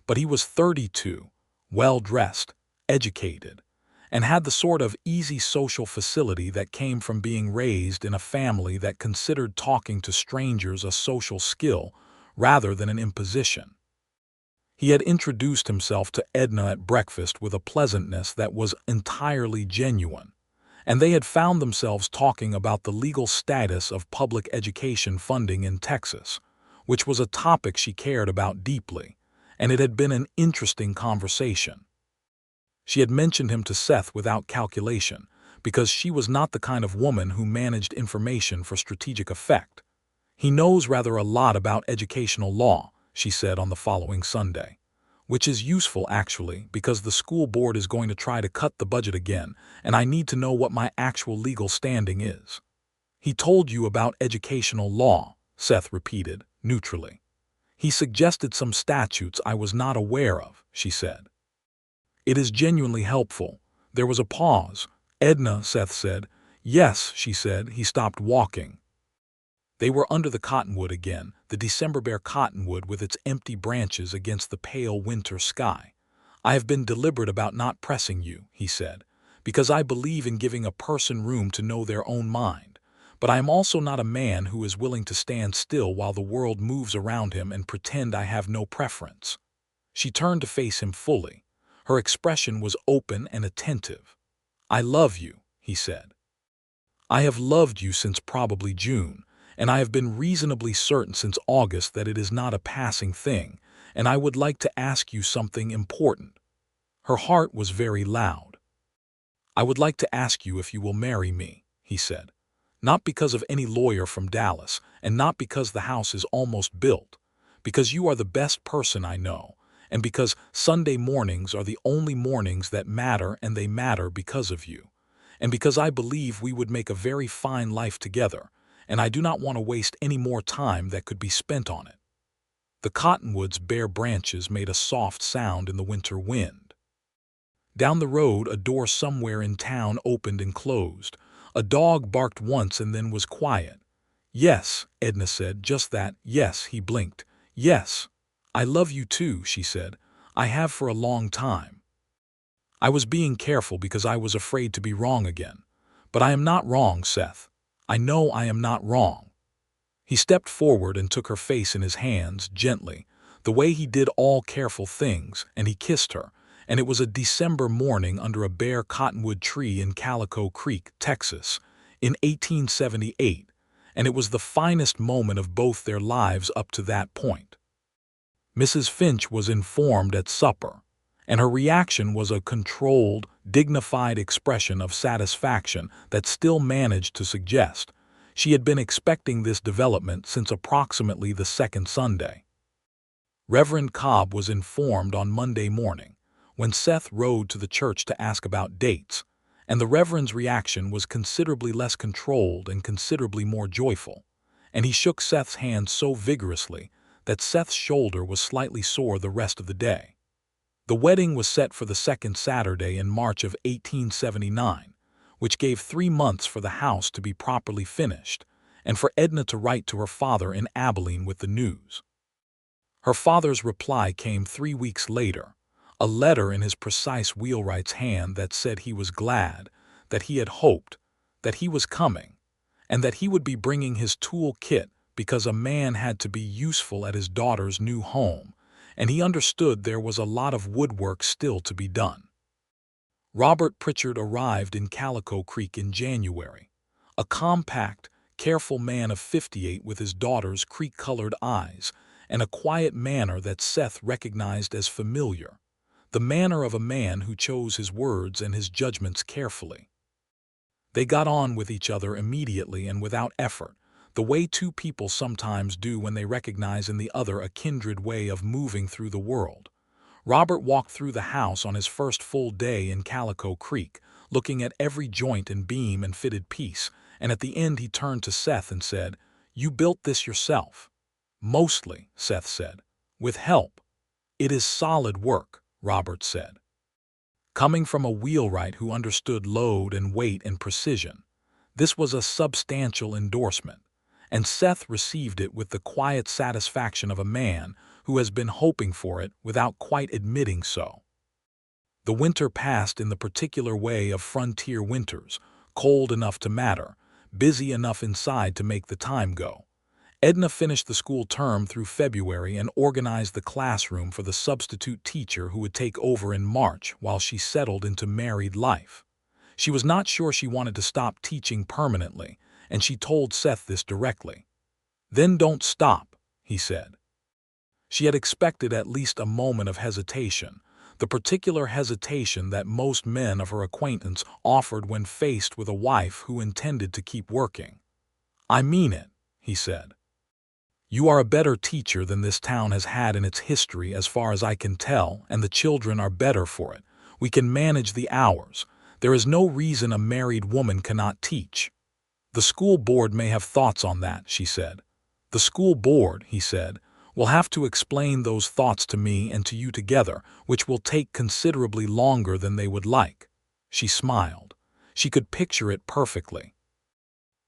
But he was 32, well-dressed, educated, and had the sort of easy social facility that came from being raised in a family that considered talking to strangers a social skill rather than an imposition. He had introduced himself to Edna at breakfast with a pleasantness that was entirely genuine, and they had found themselves talking about the legal status of public education funding in Texas, which was a topic she cared about deeply, and it had been an interesting conversation. She had mentioned him to Seth without calculation, because she was not the kind of woman who managed information for strategic effect. He knows rather a lot about educational law, she said on the following Sunday, which is useful actually because the school board is going to try to cut the budget again, and I need to know what my actual legal standing is. He told you about educational law, Seth repeated, neutrally. He suggested some statutes I was not aware of, she said. It is genuinely helpful. There was a pause. Edna, Seth said. Yes, she said. He stopped walking. They were under the cottonwood again, the December bare cottonwood with its empty branches against the pale winter sky. I have been deliberate about not pressing you, he said, because I believe in giving a person room to know their own mind. But I am also not a man who is willing to stand still while the world moves around him and pretend I have no preference. She turned to face him fully. Her expression was open and attentive. I love you, he said. I have loved you since probably June, and I have been reasonably certain since August that it is not a passing thing, and I would like to ask you something important. Her heart was very loud. I would like to ask you if you will marry me, he said. Not because of any lawyer from Dallas, and not because the house is almost built, because you are the best person I know, and because Sunday mornings are the only mornings that matter and they matter because of you, and because I believe we would make a very fine life together, and I do not want to waste any more time that could be spent on it." The cottonwood's bare branches made a soft sound in the winter wind. Down the road, a door somewhere in town opened and closed. A dog barked once and then was quiet. "Yes," Edna said, "just that." "Yes," he blinked. "Yes. I love you too," she said. "I have for a long time. I was being careful because I was afraid to be wrong again. But I am not wrong, Seth. I know I am not wrong." He stepped forward and took her face in his hands, gently, the way he did all careful things, and he kissed her. And it was a December morning under a bare cottonwood tree in Calico Creek, Texas, in 1878, and it was the finest moment of both their lives up to that point. Mrs. Finch was informed at supper, and her reaction was a controlled, dignified expression of satisfaction that still managed to suggest she had been expecting this development since approximately the second Sunday. Reverend Cobb was informed on Monday morning, when Seth rode to the church to ask about dates, and the Reverend's reaction was considerably less controlled and considerably more joyful, and he shook Seth's hand so vigorously that Seth's shoulder was slightly sore the rest of the day. The wedding was set for the second Saturday in March of 1879, which gave 3 months for the house to be properly finished, and for Edna to write to her father in Abilene with the news. Her father's reply came 3 weeks later, a letter in his precise wheelwright's hand that said he was glad, that he had hoped, that he was coming, and that he would be bringing his tool kit because a man had to be useful at his daughter's new home, and he understood there was a lot of woodwork still to be done. Robert Pritchard arrived in Calico Creek in January, a compact, careful man of 58 with his daughter's creek-colored eyes and a quiet manner that Seth recognized as familiar, the manner of a man who chose his words and his judgments carefully. They got on with each other immediately and without effort, the way two people sometimes do when they recognize in the other a kindred way of moving through the world. Robert walked through the house on his first full day in Calico Creek, looking at every joint and beam and fitted piece, and at the end he turned to Seth and said, "You built this yourself?" "Mostly," Seth said. "With help." "It is solid work," Robert said. Coming from a wheelwright who understood load and weight and precision, this was a substantial endorsement, and Seth received it with the quiet satisfaction of a man who has been hoping for it without quite admitting so. The winter passed in the particular way of frontier winters, cold enough to matter, busy enough inside to make the time go. Edna finished the school term through February and organized the classroom for the substitute teacher who would take over in March while she settled into married life. She was not sure she wanted to stop teaching permanently, and she told Seth this directly. "Then don't stop," he said. She had expected at least a moment of hesitation, the particular hesitation that most men of her acquaintance offered when faced with a wife who intended to keep working. "I mean it," he said. "You are a better teacher than this town has had in its history as far as I can tell, and the children are better for it. We can manage the hours. There is no reason a married woman cannot teach." "The school board may have thoughts on that," she said. "The school board," he said, "will have to explain those thoughts to me and to you together, which will take considerably longer than they would like." She smiled. She could picture it perfectly.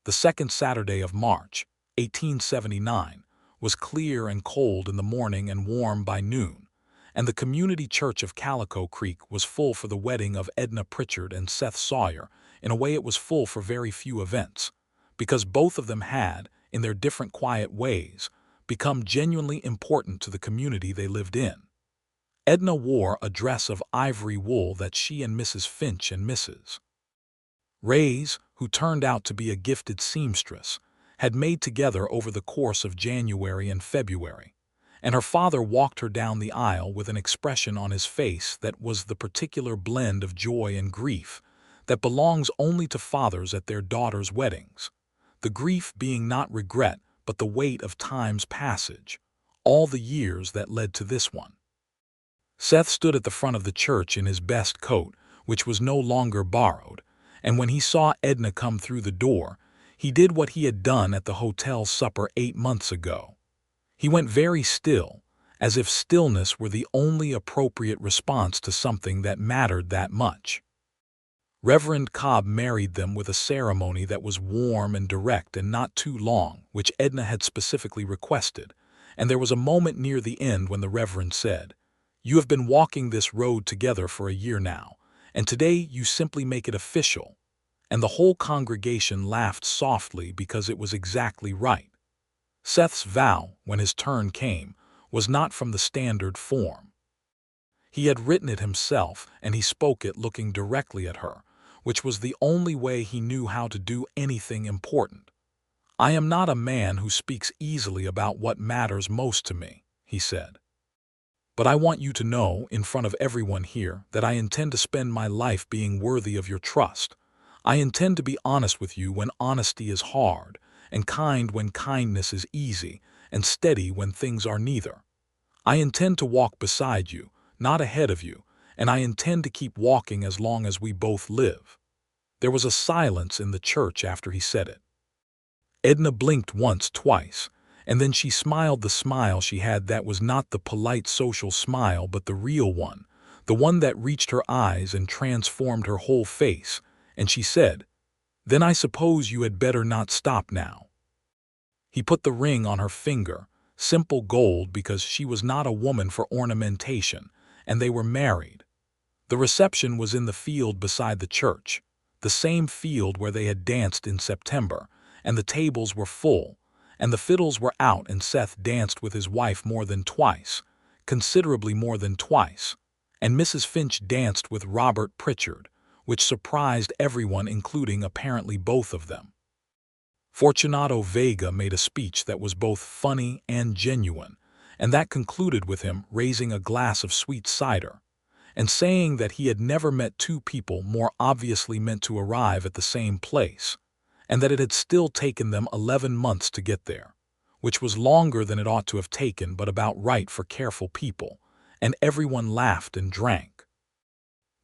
The second Saturday of March, 1879, was clear and cold in the morning and warm by noon, and the community church of Calico Creek was full for the wedding of Edna Pritchard and Seth Sawyer. In a way it was full for very few events, because both of them had, in their different quiet ways, become genuinely important to the community they lived in. Edna wore a dress of ivory wool that she and Mrs. Finch and Mrs. Reyes, who turned out to be a gifted seamstress, had made together over the course of January and February, and her father walked her down the aisle with an expression on his face that was the particular blend of joy and grief that belongs only to fathers at their daughters' weddings, the grief being not regret but the weight of time's passage, all the years that led to this one. Seth stood at the front of the church in his best coat, which was no longer borrowed, and when he saw Edna come through the door, He did what he had done at the hotel supper 8 months ago. He went very still, as if stillness were the only appropriate response to something that mattered that much. Reverend Cobb married them with a ceremony that was warm and direct and not too long, which Edna had specifically requested, and there was a moment near the end when the Reverend said, "You have been walking this road together for a year now, and today you simply make it official." And the whole congregation laughed softly because it was exactly right. Seth's vow, when his turn came, was not from the standard form. He had written it himself, and he spoke it looking directly at her, which was the only way he knew how to do anything important. "I am not a man who speaks easily about what matters most to me," he said. "But I want you to know, in front of everyone here, that I intend to spend my life being worthy of your trust. I intend to be honest with you when honesty is hard, and kind when kindness is easy, and steady when things are neither. I intend to walk beside you, not ahead of you, and I intend to keep walking as long as we both live." There was a silence in the church after he said it. Edna blinked once, twice, and then she smiled the smile she had that was not the polite social smile but the real one, the one that reached her eyes and transformed her whole face, and she said, "Then I suppose you had better not stop now." He put the ring on her finger, simple gold because she was not a woman for ornamentation, and they were married. The reception was in the field beside the church, the same field where they had danced in September, and the tables were full, and the fiddles were out, and Seth danced with his wife more than twice, considerably more than twice, and Mrs. Finch danced with Robert Pritchard, which surprised everyone, including apparently both of them. Fortunato Vega made a speech that was both funny and genuine, and that concluded with him raising a glass of sweet cider, and saying that he had never met two people more obviously meant to arrive at the same place, and that it had still taken them 11 months to get there, which was longer than it ought to have taken but about right for careful people, and everyone laughed and drank.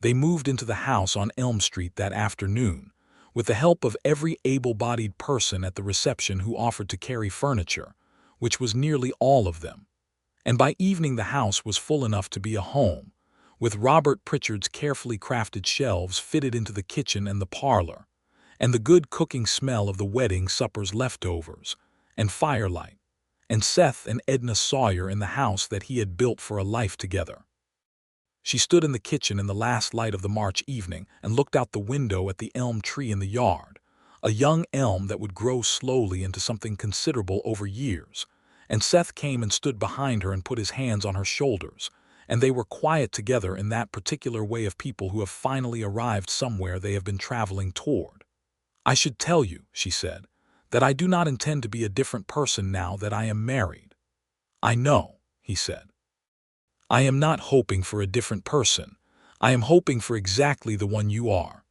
They moved into the house on Elm Street that afternoon, with the help of every able-bodied person at the reception who offered to carry furniture, which was nearly all of them. And by evening the house was full enough to be a home, with Robert Pritchard's carefully crafted shelves fitted into the kitchen and the parlor, and the good cooking smell of the wedding supper's leftovers, and firelight, and Seth and Edna Sawyer in the house that he had built for a life together. She stood in the kitchen in the last light of the March evening and looked out the window at the elm tree in the yard, a young elm that would grow slowly into something considerable over years, and Seth came and stood behind her and put his hands on her shoulders, and they were quiet together in that particular way of people who have finally arrived somewhere they have been traveling toward. "I should tell you," she said, "that I do not intend to be a different person now that I am married." "I know," he said. "I am not hoping for a different person. I am hoping for exactly the one you are."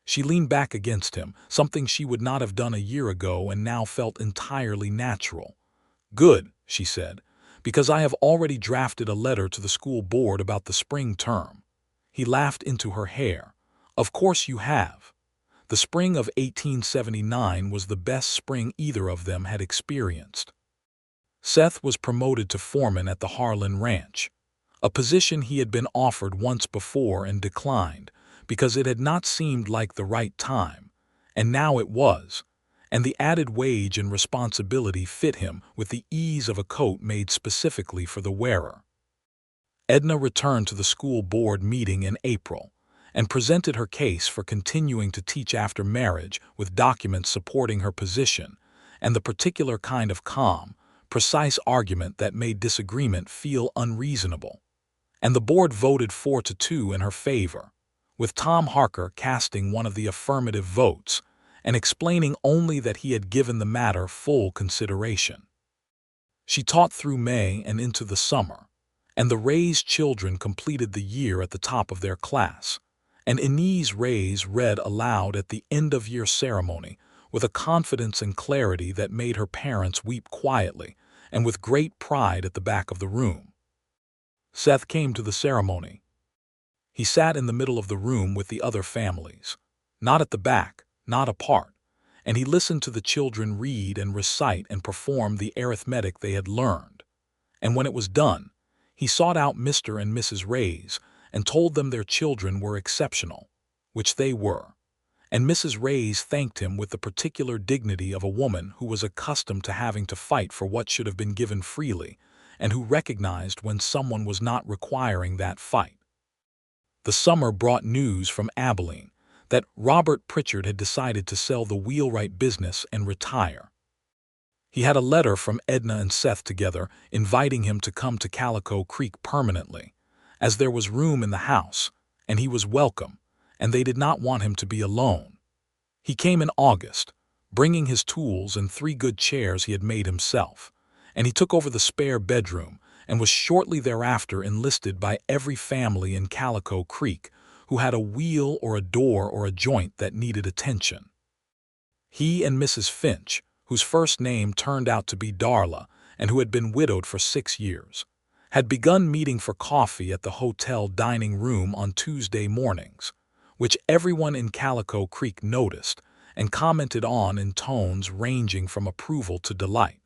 She leaned back against him, something she would not have done a year ago and now felt entirely natural. "Good," she said, "because I have already drafted a letter to the school board about the spring term." He laughed into her hair. "Of course you have." The spring of 1879 was the best spring either of them had experienced. Seth was promoted to foreman at the Harlan Ranch, a position he had been offered once before and declined because it had not seemed like the right time, and now it was, and the added wage and responsibility fit him with the ease of a coat made specifically for the wearer. Edna returned to the school board meeting in April and presented her case for continuing to teach after marriage with documents supporting her position and the particular kind of calm, precise argument that made disagreement feel unreasonable. And the board voted 4-2 in her favor, with Tom Harker casting one of the affirmative votes and explaining only that he had given the matter full consideration. She taught through May and into the summer, and the Rays children completed the year at the top of their class, and Inez Rays read aloud at the end-of-year ceremony with a confidence and clarity that made her parents weep quietly and with great pride at the back of the room. Seth came to the ceremony. He sat in the middle of the room with the other families, not at the back, not apart, and he listened to the children read and recite and perform the arithmetic they had learned. And when it was done, he sought out Mr. and Mrs. Rays and told them their children were exceptional, which they were. And Mrs. Rays thanked him with the particular dignity of a woman who was accustomed to having to fight for what should have been given freely, and who recognized when someone was not requiring that fight. The summer brought news from Abilene that Robert Pritchard had decided to sell the wheelwright business and retire. He had a letter from Edna and Seth together inviting him to come to Calico Creek permanently, as there was room in the house, and he was welcome, and they did not want him to be alone. He came in August, bringing his tools and 3 good chairs he had made himself, and he took over the spare bedroom and was shortly thereafter enlisted by every family in Calico Creek who had a wheel or a door or a joint that needed attention. He and Mrs. Finch, whose first name turned out to be Darla and who had been widowed for 6 years, had begun meeting for coffee at the hotel dining room on Tuesday mornings, which everyone in Calico Creek noticed and commented on in tones ranging from approval to delight.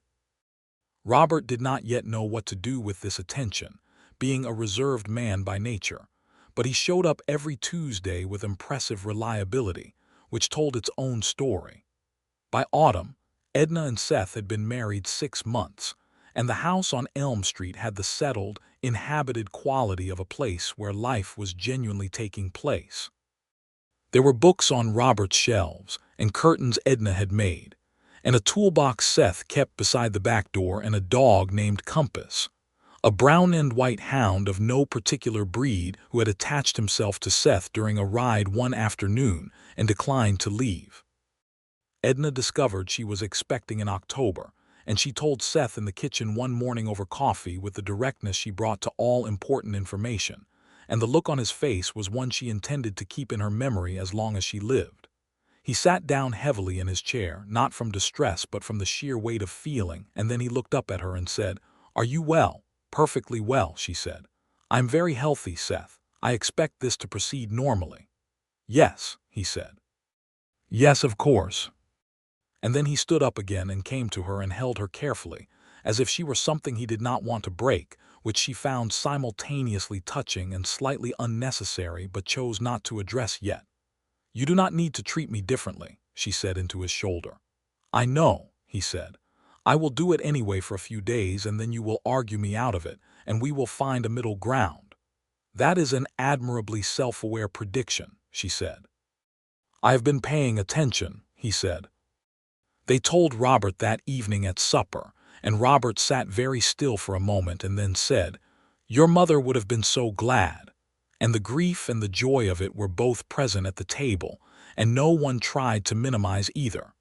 Robert did not yet know what to do with this attention, being a reserved man by nature, but he showed up every Tuesday with impressive reliability, which told its own story. By autumn, Edna and Seth had been married 6 months, and the house on Elm Street had the settled, inhabited quality of a place where life was genuinely taking place. There were books on Robert's shelves, and curtains Edna had made, and a toolbox Seth kept beside the back door, and a dog named Compass, a brown and white hound of no particular breed who had attached himself to Seth during a ride one afternoon and declined to leave. Edna discovered she was expecting in October, and she told Seth in the kitchen one morning over coffee with the directness she brought to all important information, and the look on his face was one she intended to keep in her memory as long as she lived. He sat down heavily in his chair, not from distress but from the sheer weight of feeling, and then he looked up at her and said, "Are you well?" "Perfectly well," she said. "I'm very healthy, Seth. I expect this to proceed normally." "Yes," he said. "Yes, of course." And then he stood up again and came to her and held her carefully, as if she were something he did not want to break, which she found simultaneously touching and slightly unnecessary but chose not to address yet. "You do not need to treat me differently," she said into his shoulder. "I know," he said. "I will do it anyway for a few days, and then you will argue me out of it, and we will find a middle ground." "That is an admirably self-aware prediction," she said. "I have been paying attention," he said. They told Robert that evening at supper, and Robert sat very still for a moment and then said, "Your mother would have been so glad." And the grief and the joy of it were both present at the table, and no one tried to minimize either.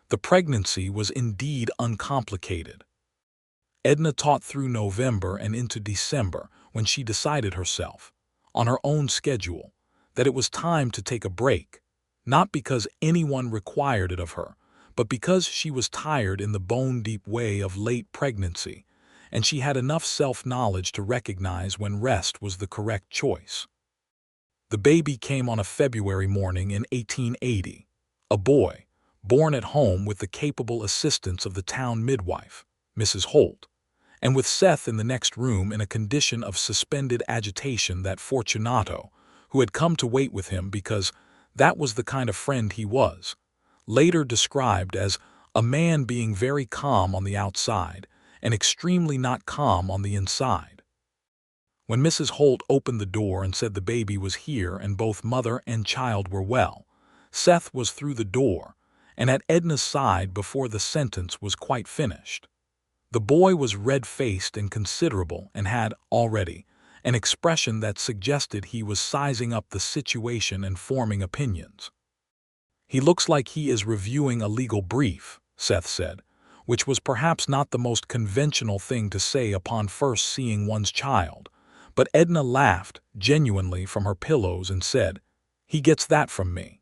The pregnancy was indeed uncomplicated. Edna taught through November and into December when she decided herself, on her own schedule, that it was time to take a break, not because anyone required it of her, but because she was tired in the bone-deep way of late pregnancy, and she had enough self-knowledge to recognize when rest was the correct choice. The baby came on a February morning in 1880, a boy, born at home with the capable assistance of the town midwife, Mrs. Holt, and with Seth in the next room in a condition of suspended agitation that Fortunato, who had come to wait with him because that was the kind of friend he was, later described as a man being very calm on the outside and extremely not calm on the inside. When Mrs. Holt opened the door and said the baby was here and both mother and child were well, Seth was through the door and at Edna's side before the sentence was quite finished. The boy was red-faced and considerable and had, already, an expression that suggested he was sizing up the situation and forming opinions. "He looks like he is reviewing a legal brief," Seth said, which was perhaps not the most conventional thing to say upon first seeing one's child, but Edna laughed genuinely from her pillows and said, "He gets that from me."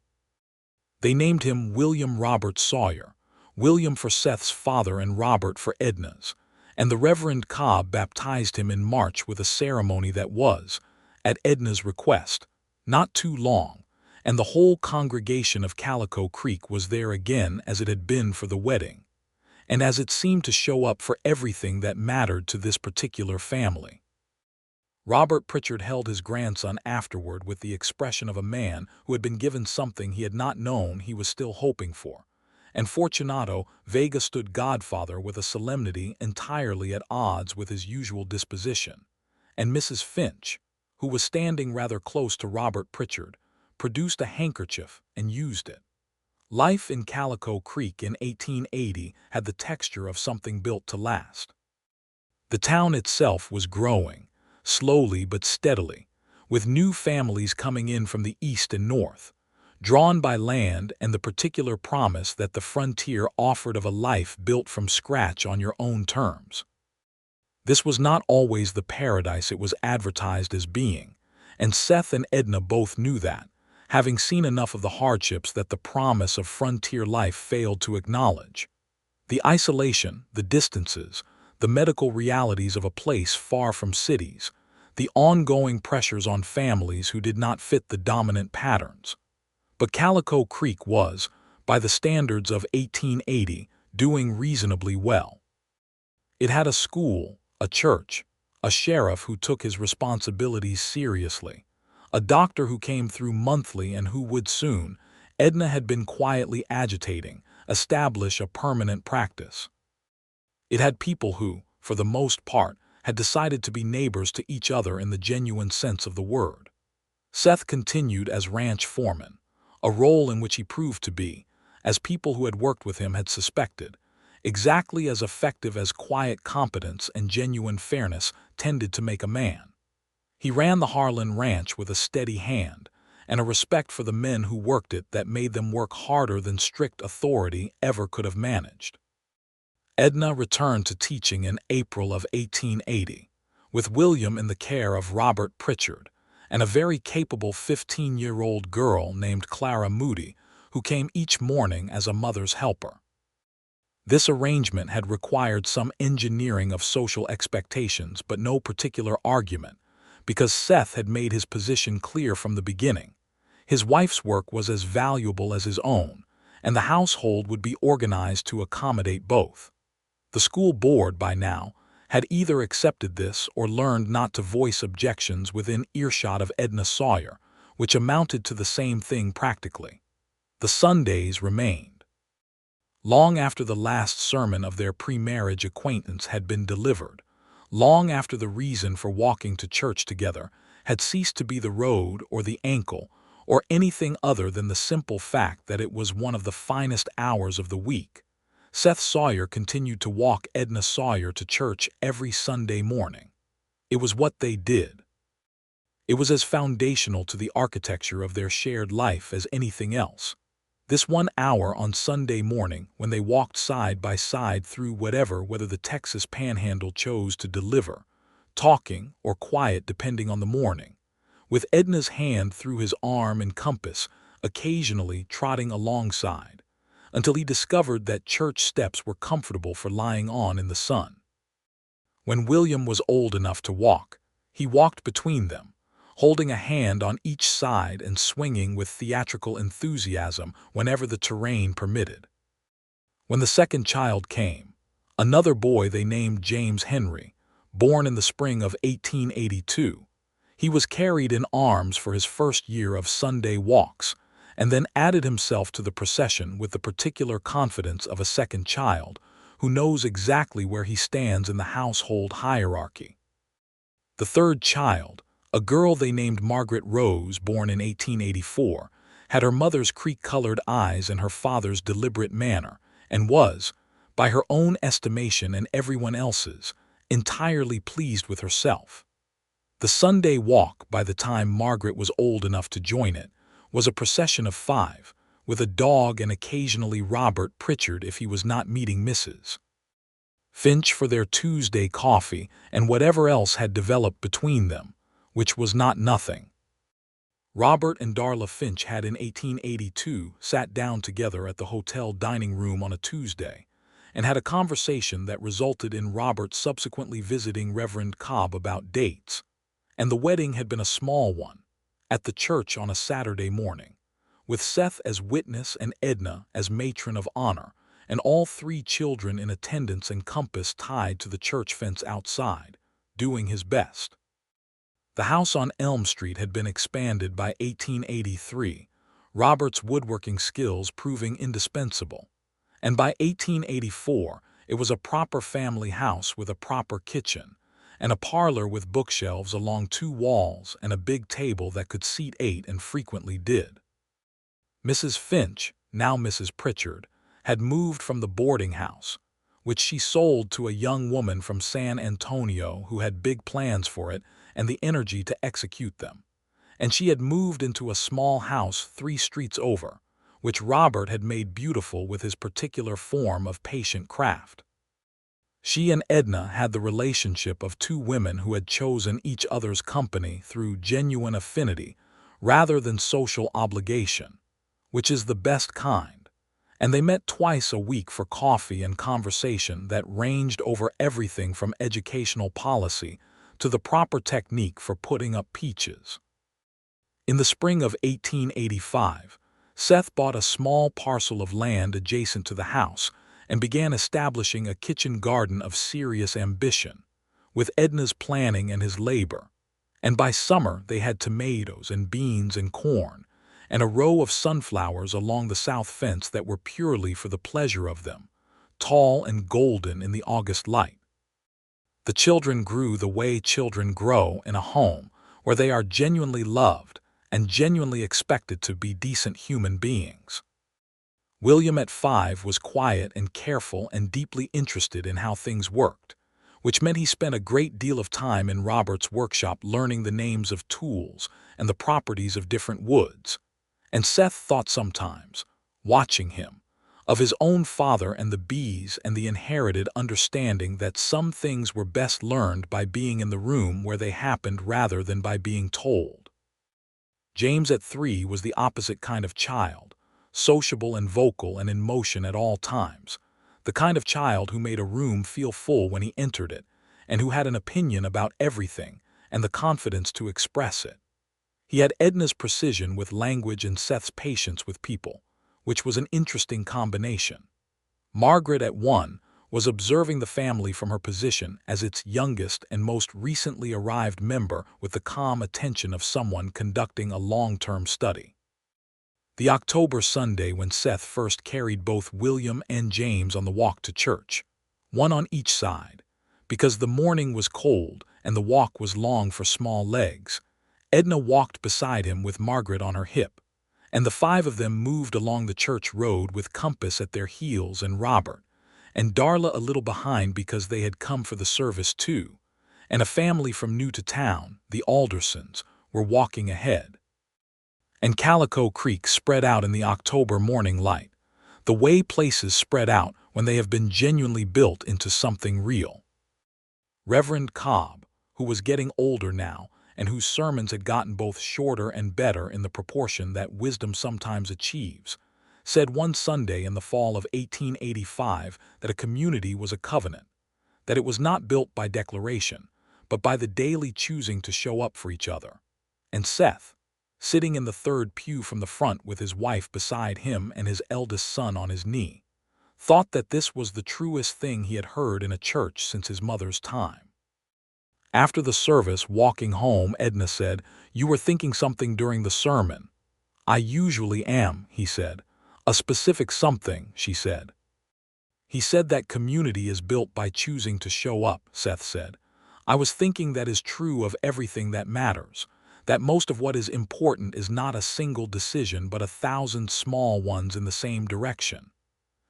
They named him William Robert Sawyer, William for Seth's father and Robert for Edna's, and the Reverend Cobb baptized him in March with a ceremony that was, at Edna's request, not too long, and the whole congregation of Calico Creek was there again as it had been for the wedding, and as it seemed to show up for everything that mattered to this particular family. Robert Pritchard held his grandson afterward with the expression of a man who had been given something he had not known he was still hoping for, and Fortunato Vega stood godfather with a solemnity entirely at odds with his usual disposition, and Mrs. Finch, who was standing rather close to Robert Pritchard, produced a handkerchief and used it. Life in Calico Creek in 1880 had the texture of something built to last. The town itself was growing, slowly but steadily, with new families coming in from the east and north, drawn by land and the particular promise that the frontier offered of a life built from scratch on your own terms. This was not always the paradise it was advertised as being, and Seth and Edna both knew that, having seen enough of the hardships that the promise of frontier life failed to acknowledge. The isolation, the distances, the medical realities of a place far from cities, the ongoing pressures on families who did not fit the dominant patterns. But Calico Creek was, by the standards of 1880, doing reasonably well. It had a school, a church, a sheriff who took his responsibilities seriously, a doctor who came through monthly and who would soon, Edna had been quietly agitating, establish a permanent practice. It had people who, for the most part, had decided to be neighbors to each other in the genuine sense of the word. Seth continued as ranch foreman, a role in which he proved to be, as people who had worked with him had suspected, exactly as effective as quiet competence and genuine fairness tended to make a man. He ran the Harlan Ranch with a steady hand and a respect for the men who worked it that made them work harder than strict authority ever could have managed. Edna returned to teaching in April of 1880, with William in the care of Robert Pritchard, and a very capable 15-year-old girl named Clara Moody, who came each morning as a mother's helper. This arrangement had required some engineering of social expectations but no particular argument, because Seth had made his position clear from the beginning. His wife's work was as valuable as his own, and the household would be organized to accommodate both. The school board, by now, had either accepted this or learned not to voice objections within earshot of Edna Sawyer, which amounted to the same thing practically. The Sundays remained. Long after the last sermon of their pre-marriage acquaintance had been delivered, long after the reason for walking to church together had ceased to be the road or the ankle or anything other than the simple fact that it was one of the finest hours of the week, Seth Sawyer continued to walk Edna Sawyer to church every Sunday morning. It was what they did. It was as foundational to the architecture of their shared life as anything else. This 1 hour on Sunday morning when they walked side by side through whether the Texas Panhandle chose to deliver, talking or quiet depending on the morning, with Edna's hand through his arm and compass, occasionally trotting alongside, until he discovered that church steps were comfortable for lying on in the sun. When William was old enough to walk, he walked between them, holding a hand on each side and swinging with theatrical enthusiasm whenever the terrain permitted. When the second child came, another boy they named James Henry, born in the spring of 1882, he was carried in arms for his first year of Sunday walks, and then added himself to the procession with the particular confidence of a second child who knows exactly where he stands in the household hierarchy. The third child, a girl they named Margaret Rose, born in 1884, had her mother's creek-colored eyes and her father's deliberate manner, and was, by her own estimation and everyone else's, entirely pleased with herself. The Sunday walk, by the time Margaret was old enough to join it, was a procession of 5, with a dog and occasionally Robert Pritchard if he was not meeting Mrs. Finch for their Tuesday coffee and whatever else had developed between them, which was not nothing. Robert and Darla Finch had in 1882 sat down together at the hotel dining room on a Tuesday and had a conversation that resulted in Robert subsequently visiting Reverend Cobb about dates, and the wedding had been a small one, at the church on a Saturday morning, with Seth as witness and Edna as matron of honor, and all three children in attendance and compass tied to the church fence outside, doing his best. The house on Elm Street had been expanded by 1883, Robert's woodworking skills proving indispensable, and by 1884 it was a proper family house with a proper kitchen, and a parlor with bookshelves along two walls and a big table that could seat 8 and frequently did. Mrs. Finch, now Mrs. Pritchard, had moved from the boarding house, which she sold to a young woman from San Antonio who had big plans for it and the energy to execute them, and she had moved into a small house 3 streets over, which Robert had made beautiful with his particular form of patient craft. She and Edna had the relationship of 2 women who had chosen each other's company through genuine affinity rather than social obligation, which is the best kind, and they met twice a week for coffee and conversation that ranged over everything from educational policy to the proper technique for putting up peaches. In the spring of 1885, Seth bought a small parcel of land adjacent to the house and began establishing a kitchen garden of serious ambition, with Edna's planning and his labor, and by summer they had tomatoes and beans and corn, and a row of sunflowers along the south fence that were purely for the pleasure of them, tall and golden in the August light. The children grew the way children grow in a home where they are genuinely loved and genuinely expected to be decent human beings. William at 5 was quiet and careful and deeply interested in how things worked, which meant he spent a great deal of time in Robert's workshop learning the names of tools and the properties of different woods. And Seth thought sometimes, watching him, of his own father and the bees and the inherited understanding that some things were best learned by being in the room where they happened rather than by being told. James at 3 was the opposite kind of child, sociable and vocal and in motion at all times, the kind of child who made a room feel full when he entered it, and who had an opinion about everything and the confidence to express it. He had Edna's precision with language and Seth's patience with people, which was an interesting combination. Margaret at 1 was observing the family from her position as its youngest and most recently arrived member with the calm attention of someone conducting a long-term study. The October Sunday when Seth first carried both William and James on the walk to church, one on each side, because the morning was cold and the walk was long for small legs, Edna walked beside him with Margaret on her hip, and the 5 of them moved along the church road with Compass at their heels and Robert, and Darla a little behind because they had come for the service too, and a family from new to town, the Aldersons, were walking ahead. And Calico Creek spread out in the October morning light, the way places spread out when they have been genuinely built into something real. Reverend Cobb, who was getting older now, and whose sermons had gotten both shorter and better in the proportion that wisdom sometimes achieves, said one Sunday in the fall of 1885 that a community was a covenant, that it was not built by declaration, but by the daily choosing to show up for each other. And Seth, sitting in the 3rd pew from the front with his wife beside him and his eldest son on his knee, thought that this was the truest thing he had heard in a church since his mother's time. After the service, walking home, Edna said, "You were thinking something during the sermon." "I usually am," he said. "A specific something," she said. "He said that community is built by choosing to show up," Seth said. "I was thinking that is true of everything that matters, that most of what is important is not a single decision but 1,000 small ones in the same direction."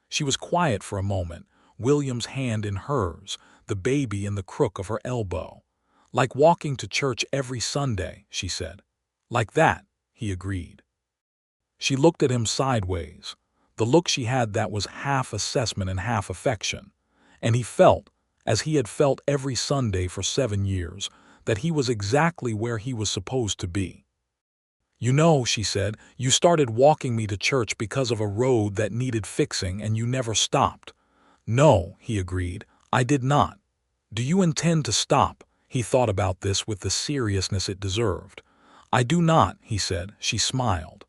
She was quiet for a moment, William's hand in hers, the baby in the crook of her elbow. "Like walking to church every Sunday," she said. "Like that," he agreed. She looked at him sideways, the look she had that was half assessment and half affection, and he felt, as he had felt every Sunday for 7 years, that he was exactly where he was supposed to be. "You know," she said, "you started walking me to church because of a road that needed fixing and you never stopped." "No," he agreed, "I did not." "Do you intend to stop?" He thought about this with the seriousness it deserved. "I do not," he said. She smiled.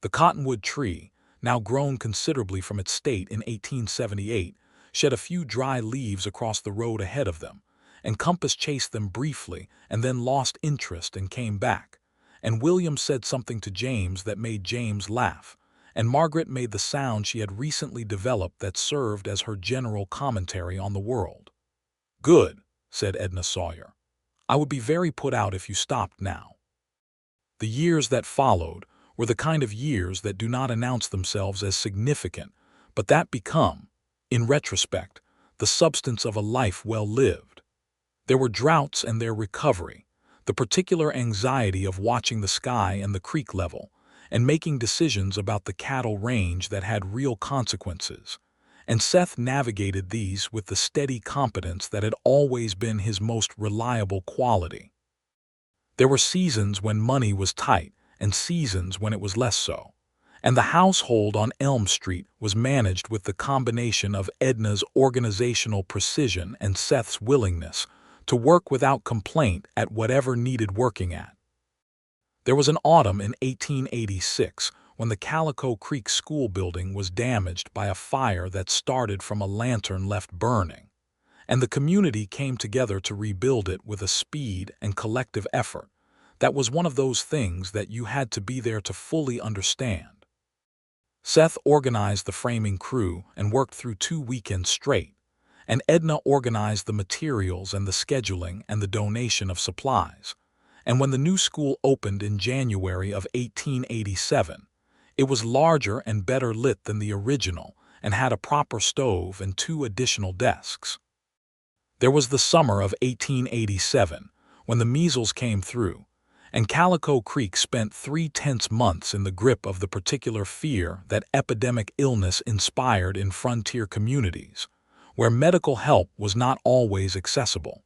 The cottonwood tree, now grown considerably from its state in 1878, shed a few dry leaves across the road ahead of them, and Compass chased them briefly and then lost interest and came back. And William said something to James that made James laugh, and Margaret made the sound she had recently developed that served as her general commentary on the world. "Good," said Edna Sawyer. "I would be very put out if you stopped now." The years that followed were the kind of years that do not announce themselves as significant, but that become, in retrospect, the substance of a life well lived. There were droughts and their recovery, the particular anxiety of watching the sky and the creek level, and making decisions about the cattle range that had real consequences, and Seth navigated these with the steady competence that had always been his most reliable quality. There were seasons when money was tight and seasons when it was less so, and the household on Elm Street was managed with the combination of Edna's organizational precision and Seth's willingness to work without complaint at whatever needed working at. There was an autumn in 1886 when the Calico Creek school building was damaged by a fire that started from a lantern left burning, and the community came together to rebuild it with a speed and collective effort that was one of those things that you had to be there to fully understand. Seth organized the framing crew and worked through 2 weekends straight, and Edna organized the materials and the scheduling and the donation of supplies. And when the new school opened in January of 1887, it was larger and better lit than the original and had a proper stove and 2 additional desks. There was the summer of 1887 when the measles came through, and Calico Creek spent 3 tense months in the grip of the particular fear that epidemic illness inspired in frontier communities, where medical help was not always accessible.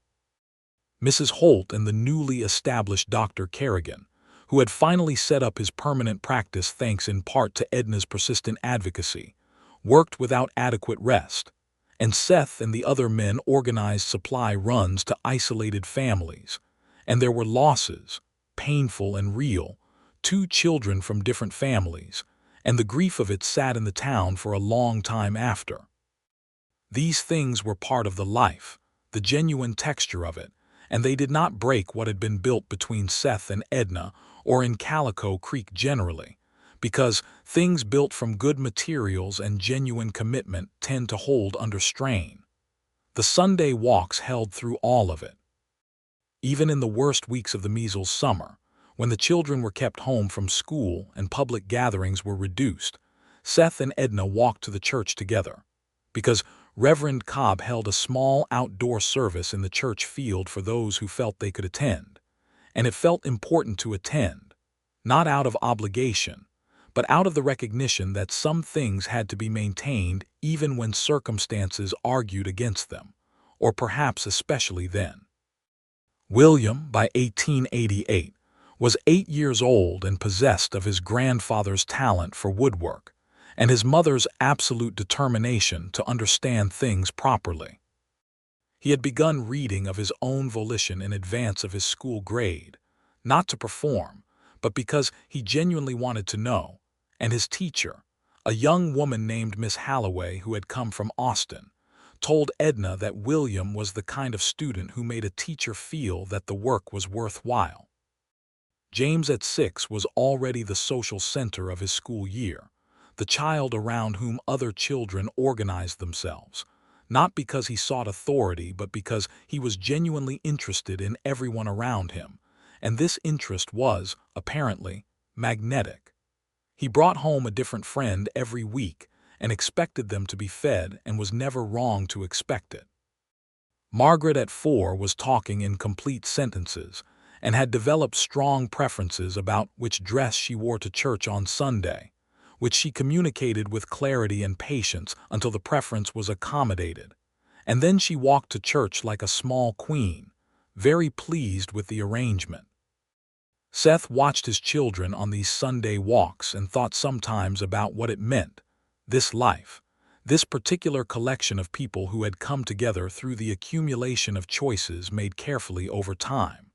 Mrs. Holt and the newly established Dr. Kerrigan, who had finally set up his permanent practice thanks in part to Edna's persistent advocacy, worked without adequate rest, and Seth and the other men organized supply runs to isolated families, and there were losses, painful and real, 2 children from different families, and the grief of it sat in the town for a long time after. These things were part of the life, the genuine texture of it, and they did not break what had been built between Seth and Edna or in Calico Creek generally, because things built from good materials and genuine commitment tend to hold under strain. The Sunday walks held through all of it. Even in the worst weeks of the measles summer, when the children were kept home from school and public gatherings were reduced, Seth and Edna walked to the church together, because Reverend Cobb held a small outdoor service in the church field for those who felt they could attend, and it felt important to attend, not out of obligation, but out of the recognition that some things had to be maintained even when circumstances argued against them, or perhaps especially then. William, by 1888, was 8 years old and possessed of his grandfather's talent for woodwork and his mother's absolute determination to understand things properly. He had begun reading of his own volition in advance of his school grade, not to perform, but because he genuinely wanted to know, and his teacher, a young woman named Miss Halloway who had come from Austin, told Edna that William was the kind of student who made a teacher feel that the work was worthwhile. James at 6 was already the social center of his school year, the child around whom other children organized themselves, not because he sought authority but because he was genuinely interested in everyone around him, and this interest was, apparently, magnetic. He brought home a different friend every week and expected them to be fed and was never wrong to expect it. Margaret at 4 was talking in complete sentences and had developed strong preferences about which dress she wore to church on Sunday, which she communicated with clarity and patience until the preference was accommodated, and then she walked to church like a small queen, very pleased with the arrangement. Seth watched his children on these Sunday walks and thought sometimes about what it meant, this life, this particular collection of people who had come together through the accumulation of choices made carefully over time.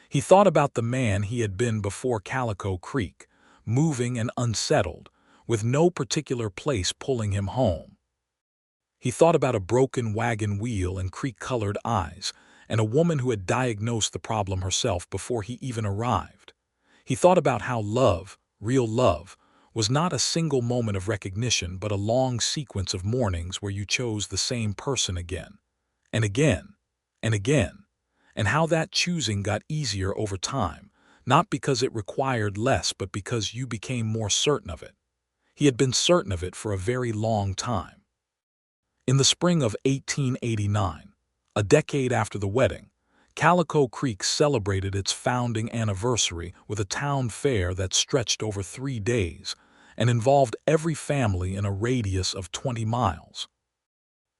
He thought about the man he had been before Calico Creek, moving and unsettled, with no particular place pulling him home. He thought about a broken wagon wheel and creek-colored eyes, and a woman who had diagnosed the problem herself before he even arrived. He thought about how love, real love, was not a single moment of recognition but a long sequence of mornings where you chose the same person again, and again, and again, and how that choosing got easier over time, not because it required less but because you became more certain of it. He had been certain of it for a very long time. In the spring of 1889, a decade after the wedding, Calico Creek celebrated its founding anniversary with a town fair that stretched over 3 days and involved every family in a radius of 20 miles.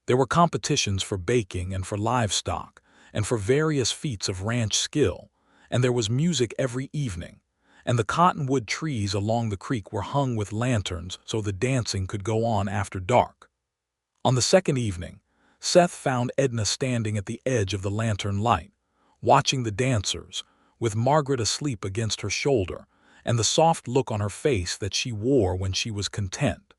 There were competitions for baking and for livestock, and for various feats of ranch skill, and there was music every evening, and the cottonwood trees along the creek were hung with lanterns so the dancing could go on after dark. On the second evening, Seth found Edna standing at the edge of the lantern light, watching the dancers, with Margaret asleep against her shoulder, and the soft look on her face that she wore when she was content.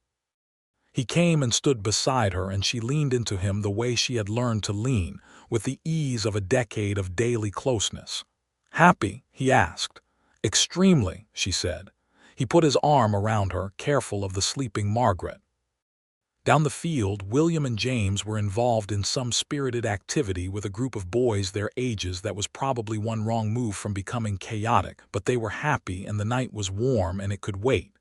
He came and stood beside her, and she leaned into him the way she had learned to lean, with the ease of a decade of daily closeness. "Happy?" he asked. "Extremely," she said. He put his arm around her, careful of the sleeping Margaret. Down the field, William and James were involved in some spirited activity with a group of boys their ages that was probably one wrong move from becoming chaotic, but they were happy and the night was warm and it could wait.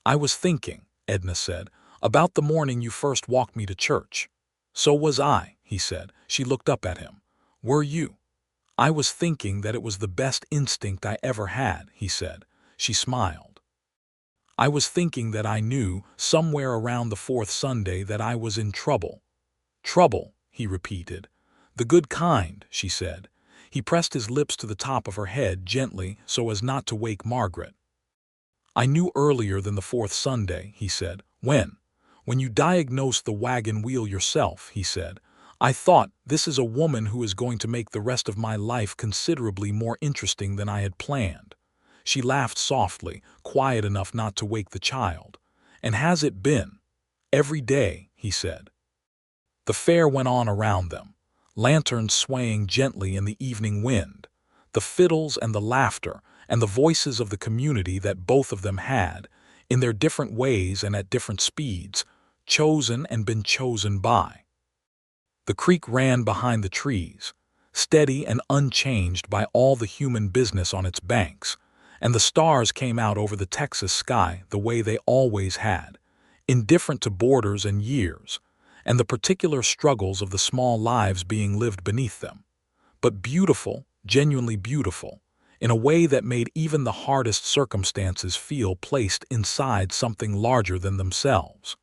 "I was thinking," Edna said, "about the morning you first walked me to church." "So was I," he said. She looked up at him. "Were you?" "I was thinking that it was the best instinct I ever had," he said. She smiled. "I was thinking that I knew, somewhere around the fourth Sunday, that I was in trouble." "Trouble," he repeated. "The good kind," she said. He pressed his lips to the top of her head gently so as not to wake Margaret. "I knew earlier than the fourth Sunday," he said. When you diagnosed the wagon wheel yourself," he said. "I thought, this is a woman who is going to make the rest of my life considerably more interesting than I had planned." She laughed softly, quiet enough not to wake the child. "And has it been?" "Every day," he said. The fair went on around them, lanterns swaying gently in the evening wind, the fiddles and the laughter and the voices of the community that both of them had, in their different ways and at different speeds, chosen and been chosen by. The creek ran behind the trees, steady and unchanged by all the human business on its banks, and the stars came out over the Texas sky the way they always had, indifferent to borders and years, and the particular struggles of the small lives being lived beneath them, but beautiful, genuinely beautiful, in a way that made even the hardest circumstances feel placed inside something larger than themselves.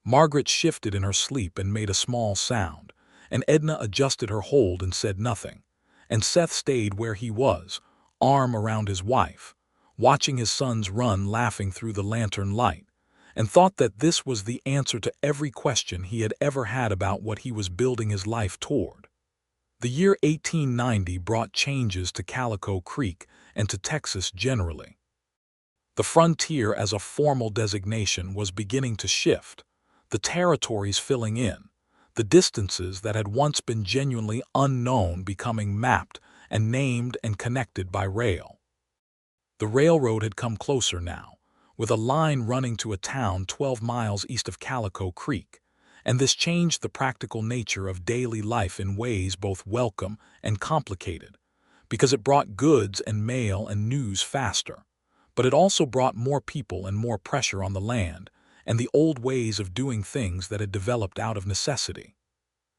Margaret shifted in her sleep and made a small sound, and Edna adjusted her hold and said nothing, and Seth stayed where he was, arm around his wife, watching his sons run laughing through the lantern light, and thought that this was the answer to every question he had ever had about what he was building his life toward. The year 1890 brought changes to Calico Creek and to Texas generally. The frontier as a formal designation was beginning to shift, the territories filling in, the distances that had once been genuinely unknown becoming mapped and named and connected by rail. The railroad had come closer now, with a line running to a town 12 miles east of Calico Creek, and this changed the practical nature of daily life in ways both welcome and complicated, because it brought goods and mail and news faster, but it also brought more people and more pressure on the land and the old ways of doing things that had developed out of necessity.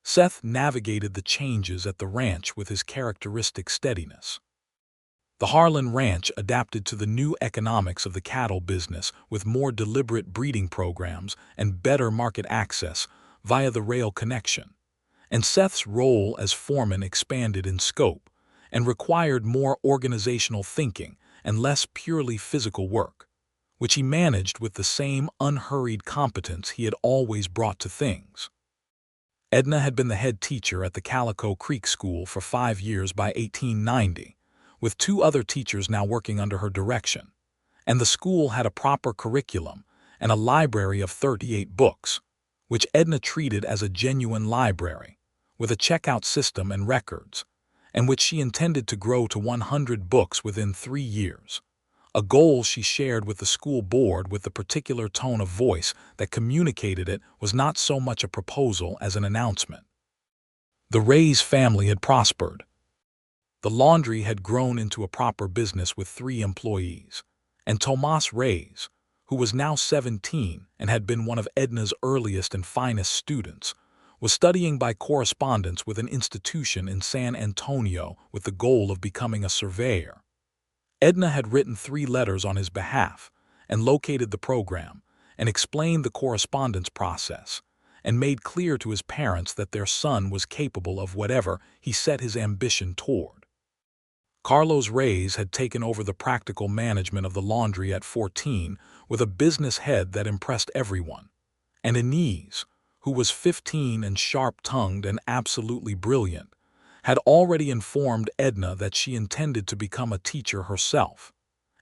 Seth navigated the changes at the ranch with his characteristic steadiness. The Harlan Ranch adapted to the new economics of the cattle business with more deliberate breeding programs and better market access via the rail connection, and Seth's role as foreman expanded in scope and required more organizational thinking and less purely physical work, which he managed with the same unhurried competence he had always brought to things. Edna had been the head teacher at the Calico Creek School for 5 years by 1890, with 2 other teachers now working under her direction, and the school had a proper curriculum and a library of 38 books, which Edna treated as a genuine library, with a checkout system and records, and which she intended to grow to 100 books within 3 years, a goal she shared with the school board with the particular tone of voice that communicated it was not so much a proposal as an announcement. The Rays family had prospered. The laundry had grown into a proper business with 3 employees, and Tomas Rays, who was now 17 and had been one of Edna's earliest and finest students, was studying by correspondence with an institution in San Antonio with the goal of becoming a surveyor. Edna had written 3 letters on his behalf and located the program and explained the correspondence process and made clear to his parents that their son was capable of whatever he set his ambition toward. Carlos Rays had taken over the practical management of the laundry at 14 with a business head that impressed everyone, and Inez, who was 15 and sharp-tongued and absolutely brilliant, had already informed Edna that she intended to become a teacher herself,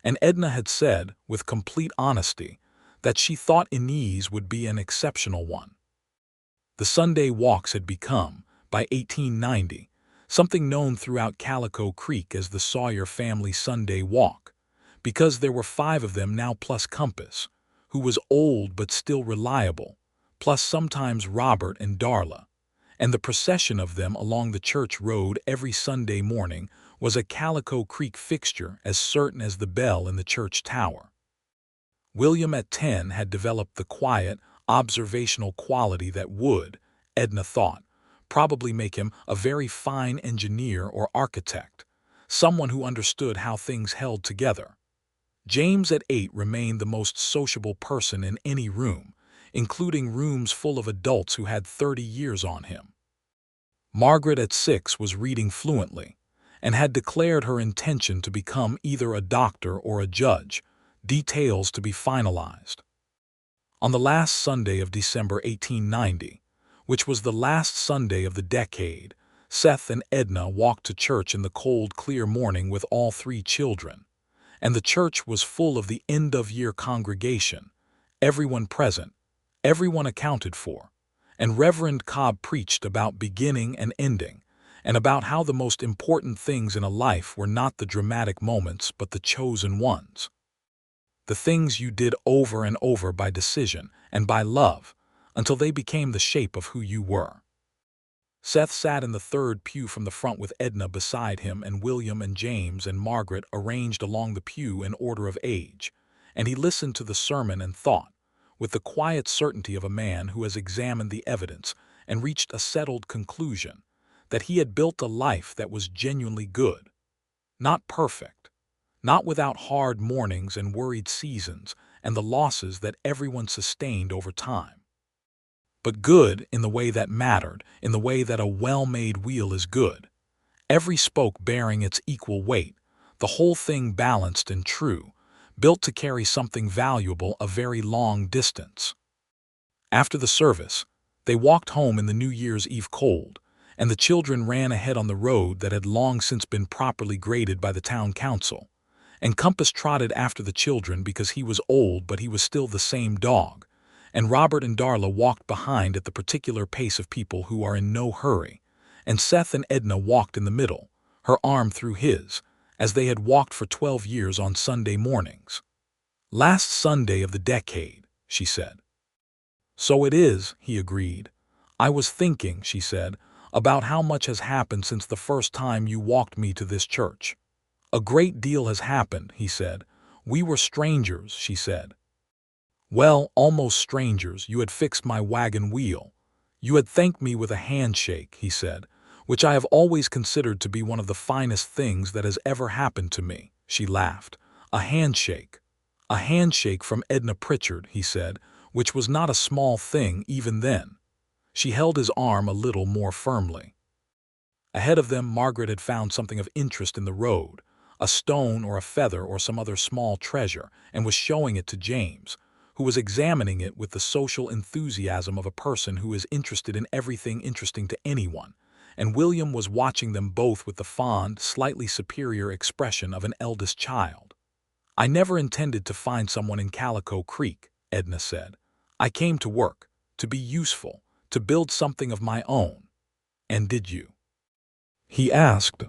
and Edna had said, with complete honesty, that she thought Inez would be an exceptional one. The Sunday walks had become, by 1890, something known throughout Calico Creek as the Sawyer family Sunday walk, because there were 5 of them now plus Compass, who was old but still reliable, plus sometimes Robert and Darla, and the procession of them along the church road every Sunday morning was a Calico Creek fixture as certain as the bell in the church tower. William at 10 had developed the quiet, observational quality that would, Edna thought, probably make him a very fine engineer or architect, someone who understood how things held together. James at 8 remained the most sociable person in any room, including rooms full of adults who had 30 years on him. Margaret at 6 was reading fluently, and had declared her intention to become either a doctor or a judge, details to be finalized. On the last Sunday of December 1890, which was the last Sunday of the decade, Seth and Edna walked to church in the cold, clear morning with all 3 children, and the church was full of the end-of-year congregation, everyone present, everyone accounted for, and Reverend Cobb preached about beginning and ending, and about how the most important things in a life were not the dramatic moments but the chosen ones. The things you did over and over by decision and by love, until they became the shape of who you were. Seth sat in the 3rd pew from the front with Edna beside him, and William and James and Margaret arranged along the pew in order of age, and he listened to the sermon and thought, with the quiet certainty of a man who has examined the evidence and reached a settled conclusion, that he had built a life that was genuinely good. Not perfect, not without hard mornings and worried seasons and the losses that everyone sustained over time, but good in the way that mattered, in the way that a well-made wheel is good, every spoke bearing its equal weight, the whole thing balanced and true, built to carry something valuable a very long distance. After the service, they walked home in the New Year's Eve cold, and the children ran ahead on the road that had long since been properly graded by the town council, and Compass trotted after the children because he was old but he was still the same dog, and Robert and Darla walked behind at the particular pace of people who are in no hurry, and Seth and Edna walked in the middle, her arm through his, as they had walked for 12 years on Sunday mornings. "Last Sunday of the decade," she said. "So it is," he agreed. "I was thinking," she said, "about how much has happened since the first time you walked me to this church." "A great deal has happened," he said. "We were strangers," she said. "Well, almost strangers. You had fixed my wagon wheel. You had thanked me with a handshake," he said, "which I have always considered to be one of the finest things that has ever happened to me." She laughed. "A handshake. A handshake from Edna Pritchard," he said, which was not a small thing even then. She held his arm a little more firmly. Ahead of them, Margaret had found something of interest in the road, a stone or a feather or some other small treasure, and was showing it to James, who was examining it with the social enthusiasm of a person who is interested in everything interesting to anyone, and William was watching them both with the fond, slightly superior expression of an eldest child. "I never intended to find someone in Calico Creek," Edna said. "I came to work, to be useful, to build something of my own." "And did you?" he asked.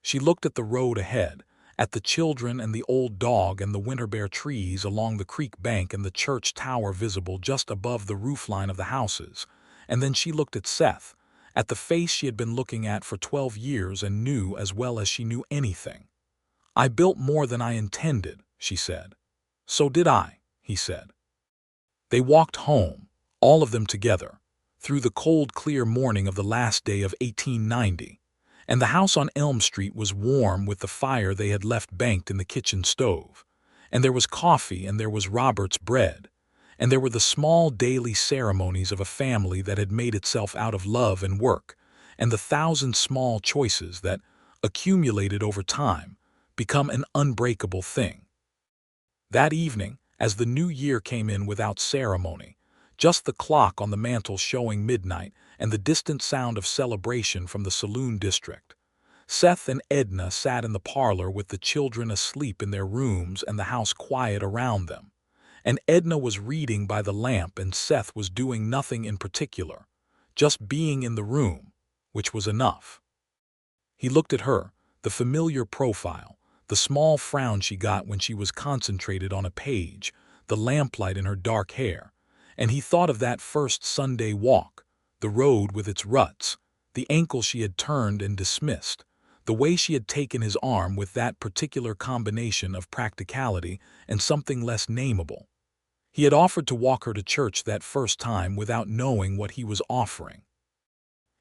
She looked at the road ahead, at the children and the old dog and the winter-bare trees along the creek bank and the church tower visible just above the roofline of the houses, and then she looked at Seth, at the face she had been looking at for 12 years and knew as well as she knew anything. "I built more than I intended," she said. "So did I," he said. They walked home, all of them together, through the cold, clear morning of the last day of 1890. And the house on Elm Street was warm with the fire they had left banked in the kitchen stove. And there was coffee, and there was Robert's bread. And there were the small daily ceremonies of a family that had made itself out of love and work, and the thousand small choices that, accumulated over time, become an unbreakable thing. That evening, as the new year came in without ceremony, just the clock on the mantel showing midnight and the distant sound of celebration from the saloon district, Seth and Edna sat in the parlor with the children asleep in their rooms and the house quiet around them. And Edna was reading by the lamp and Seth was doing nothing in particular, just being in the room, which was enough. He looked at her, the familiar profile, the small frown she got when she was concentrated on a page, the lamplight in her dark hair, and he thought of that first Sunday walk, the road with its ruts, the ankle she had turned and dismissed, the way she had taken his arm with that particular combination of practicality and something less nameable. He had offered to walk her to church that first time without knowing what he was offering.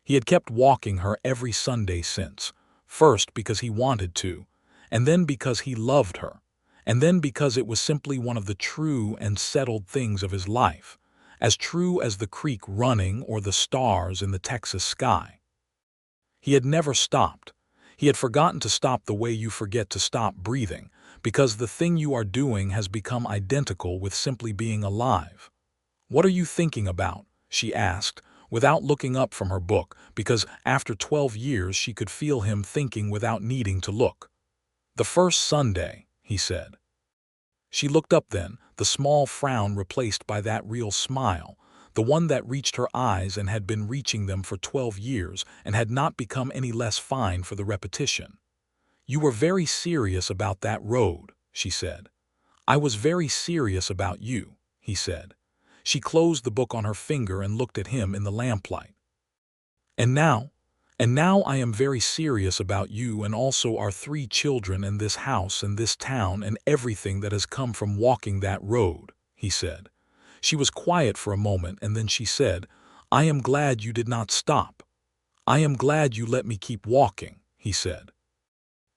He had kept walking her every Sunday since, first because he wanted to, and then because he loved her, and then because it was simply one of the true and settled things of his life, as true as the creek running or the stars in the Texas sky. He had never stopped. He had forgotten to stop the way you forget to stop breathing, because the thing you are doing has become identical with simply being alive. "What are you thinking about?" she asked, without looking up from her book, because after 12 years she could feel him thinking without needing to look. "The first Sunday," he said. She looked up then, the small frown replaced by that real smile, the one that reached her eyes and had been reaching them for 12 years and had not become any less fine for the repetition. "You were very serious about that road," she said. "I was very serious about you," he said. She closed the book on her finger and looked at him in the lamplight. And now I am very serious about you and also our 3 children and this house and this town and everything that has come from walking that road," he said. She was quiet for a moment and then she said, "I am glad you did not stop. I am glad you let me keep walking," he said.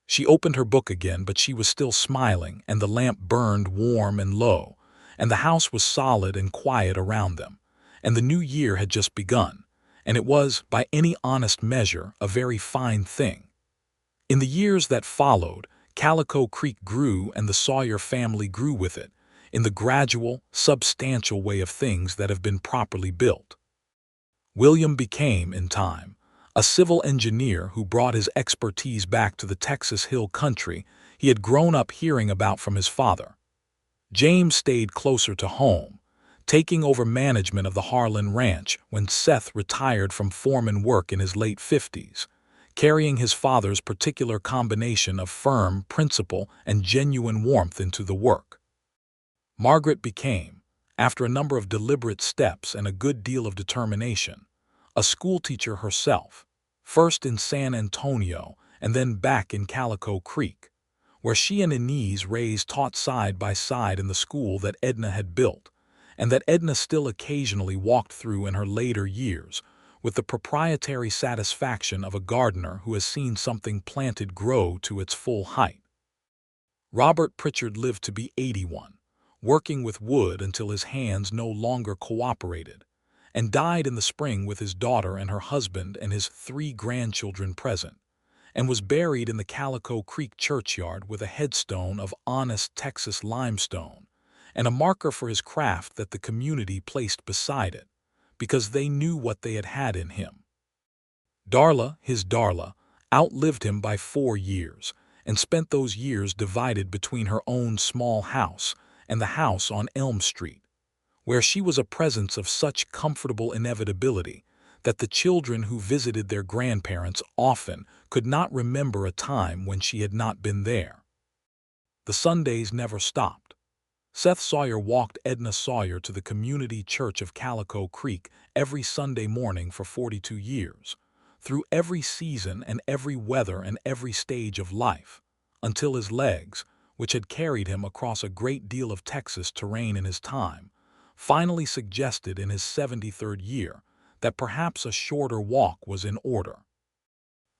She opened her book again, but she was still smiling and the lamp burned warm and low, and the house was solid and quiet around them, and the new year had just begun. And it was, by any honest measure, a very fine thing. In the years that followed, Calico Creek grew and the Sawyer family grew with it, in the gradual, substantial way of things that have been properly built. William became, in time, a civil engineer who brought his expertise back to the Texas hill country he had grown up hearing about from his father. James stayed closer to home, taking over management of the Harlan Ranch when Seth retired from foreman work in his late 50s, carrying his father's particular combination of firm, principle, and genuine warmth into the work. Margaret became, after a number of deliberate steps and a good deal of determination, a schoolteacher herself, first in San Antonio and then back in Calico Creek, where she and Inez Reyes taught side by side in the school that Edna had built, and that Edna still occasionally walked through in her later years, with the proprietary satisfaction of a gardener who has seen something planted grow to its full height. Robert Pritchard lived to be 81, working with wood until his hands no longer cooperated, and died in the spring with his daughter and her husband and his 3 grandchildren present, and was buried in the Calico Creek churchyard with a headstone of honest Texas limestone, and a marker for his craft that the community placed beside it, because they knew what they had had in him. Darla, his Darla, outlived him by 4 years, and spent those years divided between her own small house and the house on Elm Street, where she was a presence of such comfortable inevitability that the children who visited their grandparents often could not remember a time when she had not been there. The Sundays never stopped. Seth Sawyer walked Edna Sawyer to the community church of Calico Creek every Sunday morning for 42 years, through every season and every weather and every stage of life, until his legs, which had carried him across a great deal of Texas terrain in his time, finally suggested in his 73rd year that perhaps a shorter walk was in order.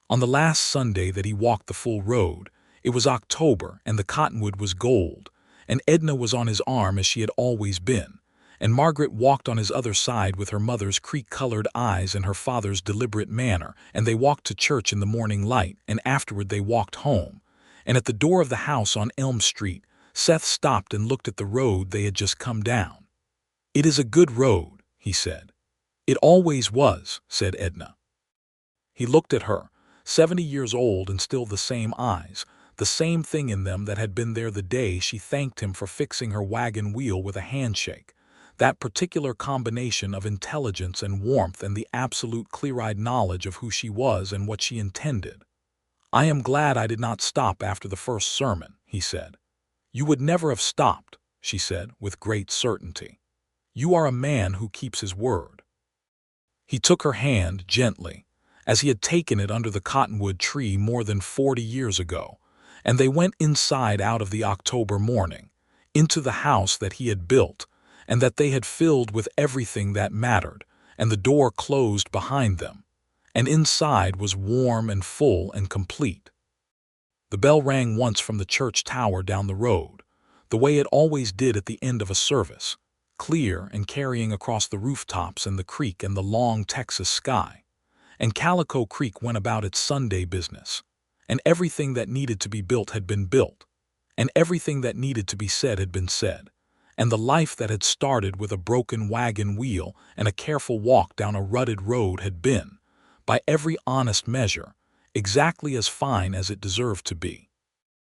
On the last Sunday that he walked the full road, it was October and the cottonwood was gold, and Edna was on his arm as she had always been, and Margaret walked on his other side with her mother's creek-colored eyes and her father's deliberate manner, and they walked to church in the morning light, and afterward they walked home. And at the door of the house on Elm Street, Seth stopped and looked at the road they had just come down. "It is a good road," he said. "It always was," said Edna. He looked at her, 70 years old and still the same eyes, the same thing in them that had been there the day she thanked him for fixing her wagon wheel with a handshake, that particular combination of intelligence and warmth and the absolute clear-eyed knowledge of who she was and what she intended. "I am glad I did not stop after the first sermon," he said. "You would never have stopped," she said with great certainty. "You are a man who keeps his word." He took her hand gently, as he had taken it under the cottonwood tree more than 40 years ago, and they went inside out of the October morning, into the house that he had built, and that they had filled with everything that mattered, and the door closed behind them, and inside was warm and full and complete. The bell rang once from the church tower down the road, the way it always did at the end of a service, clear and carrying across the rooftops and the creek and the long Texas sky, and Calico Creek went about its Sunday business. And everything that needed to be built had been built, and everything that needed to be said had been said, and the life that had started with a broken wagon wheel and a careful walk down a rutted road had been, by every honest measure, exactly as fine as it deserved to be.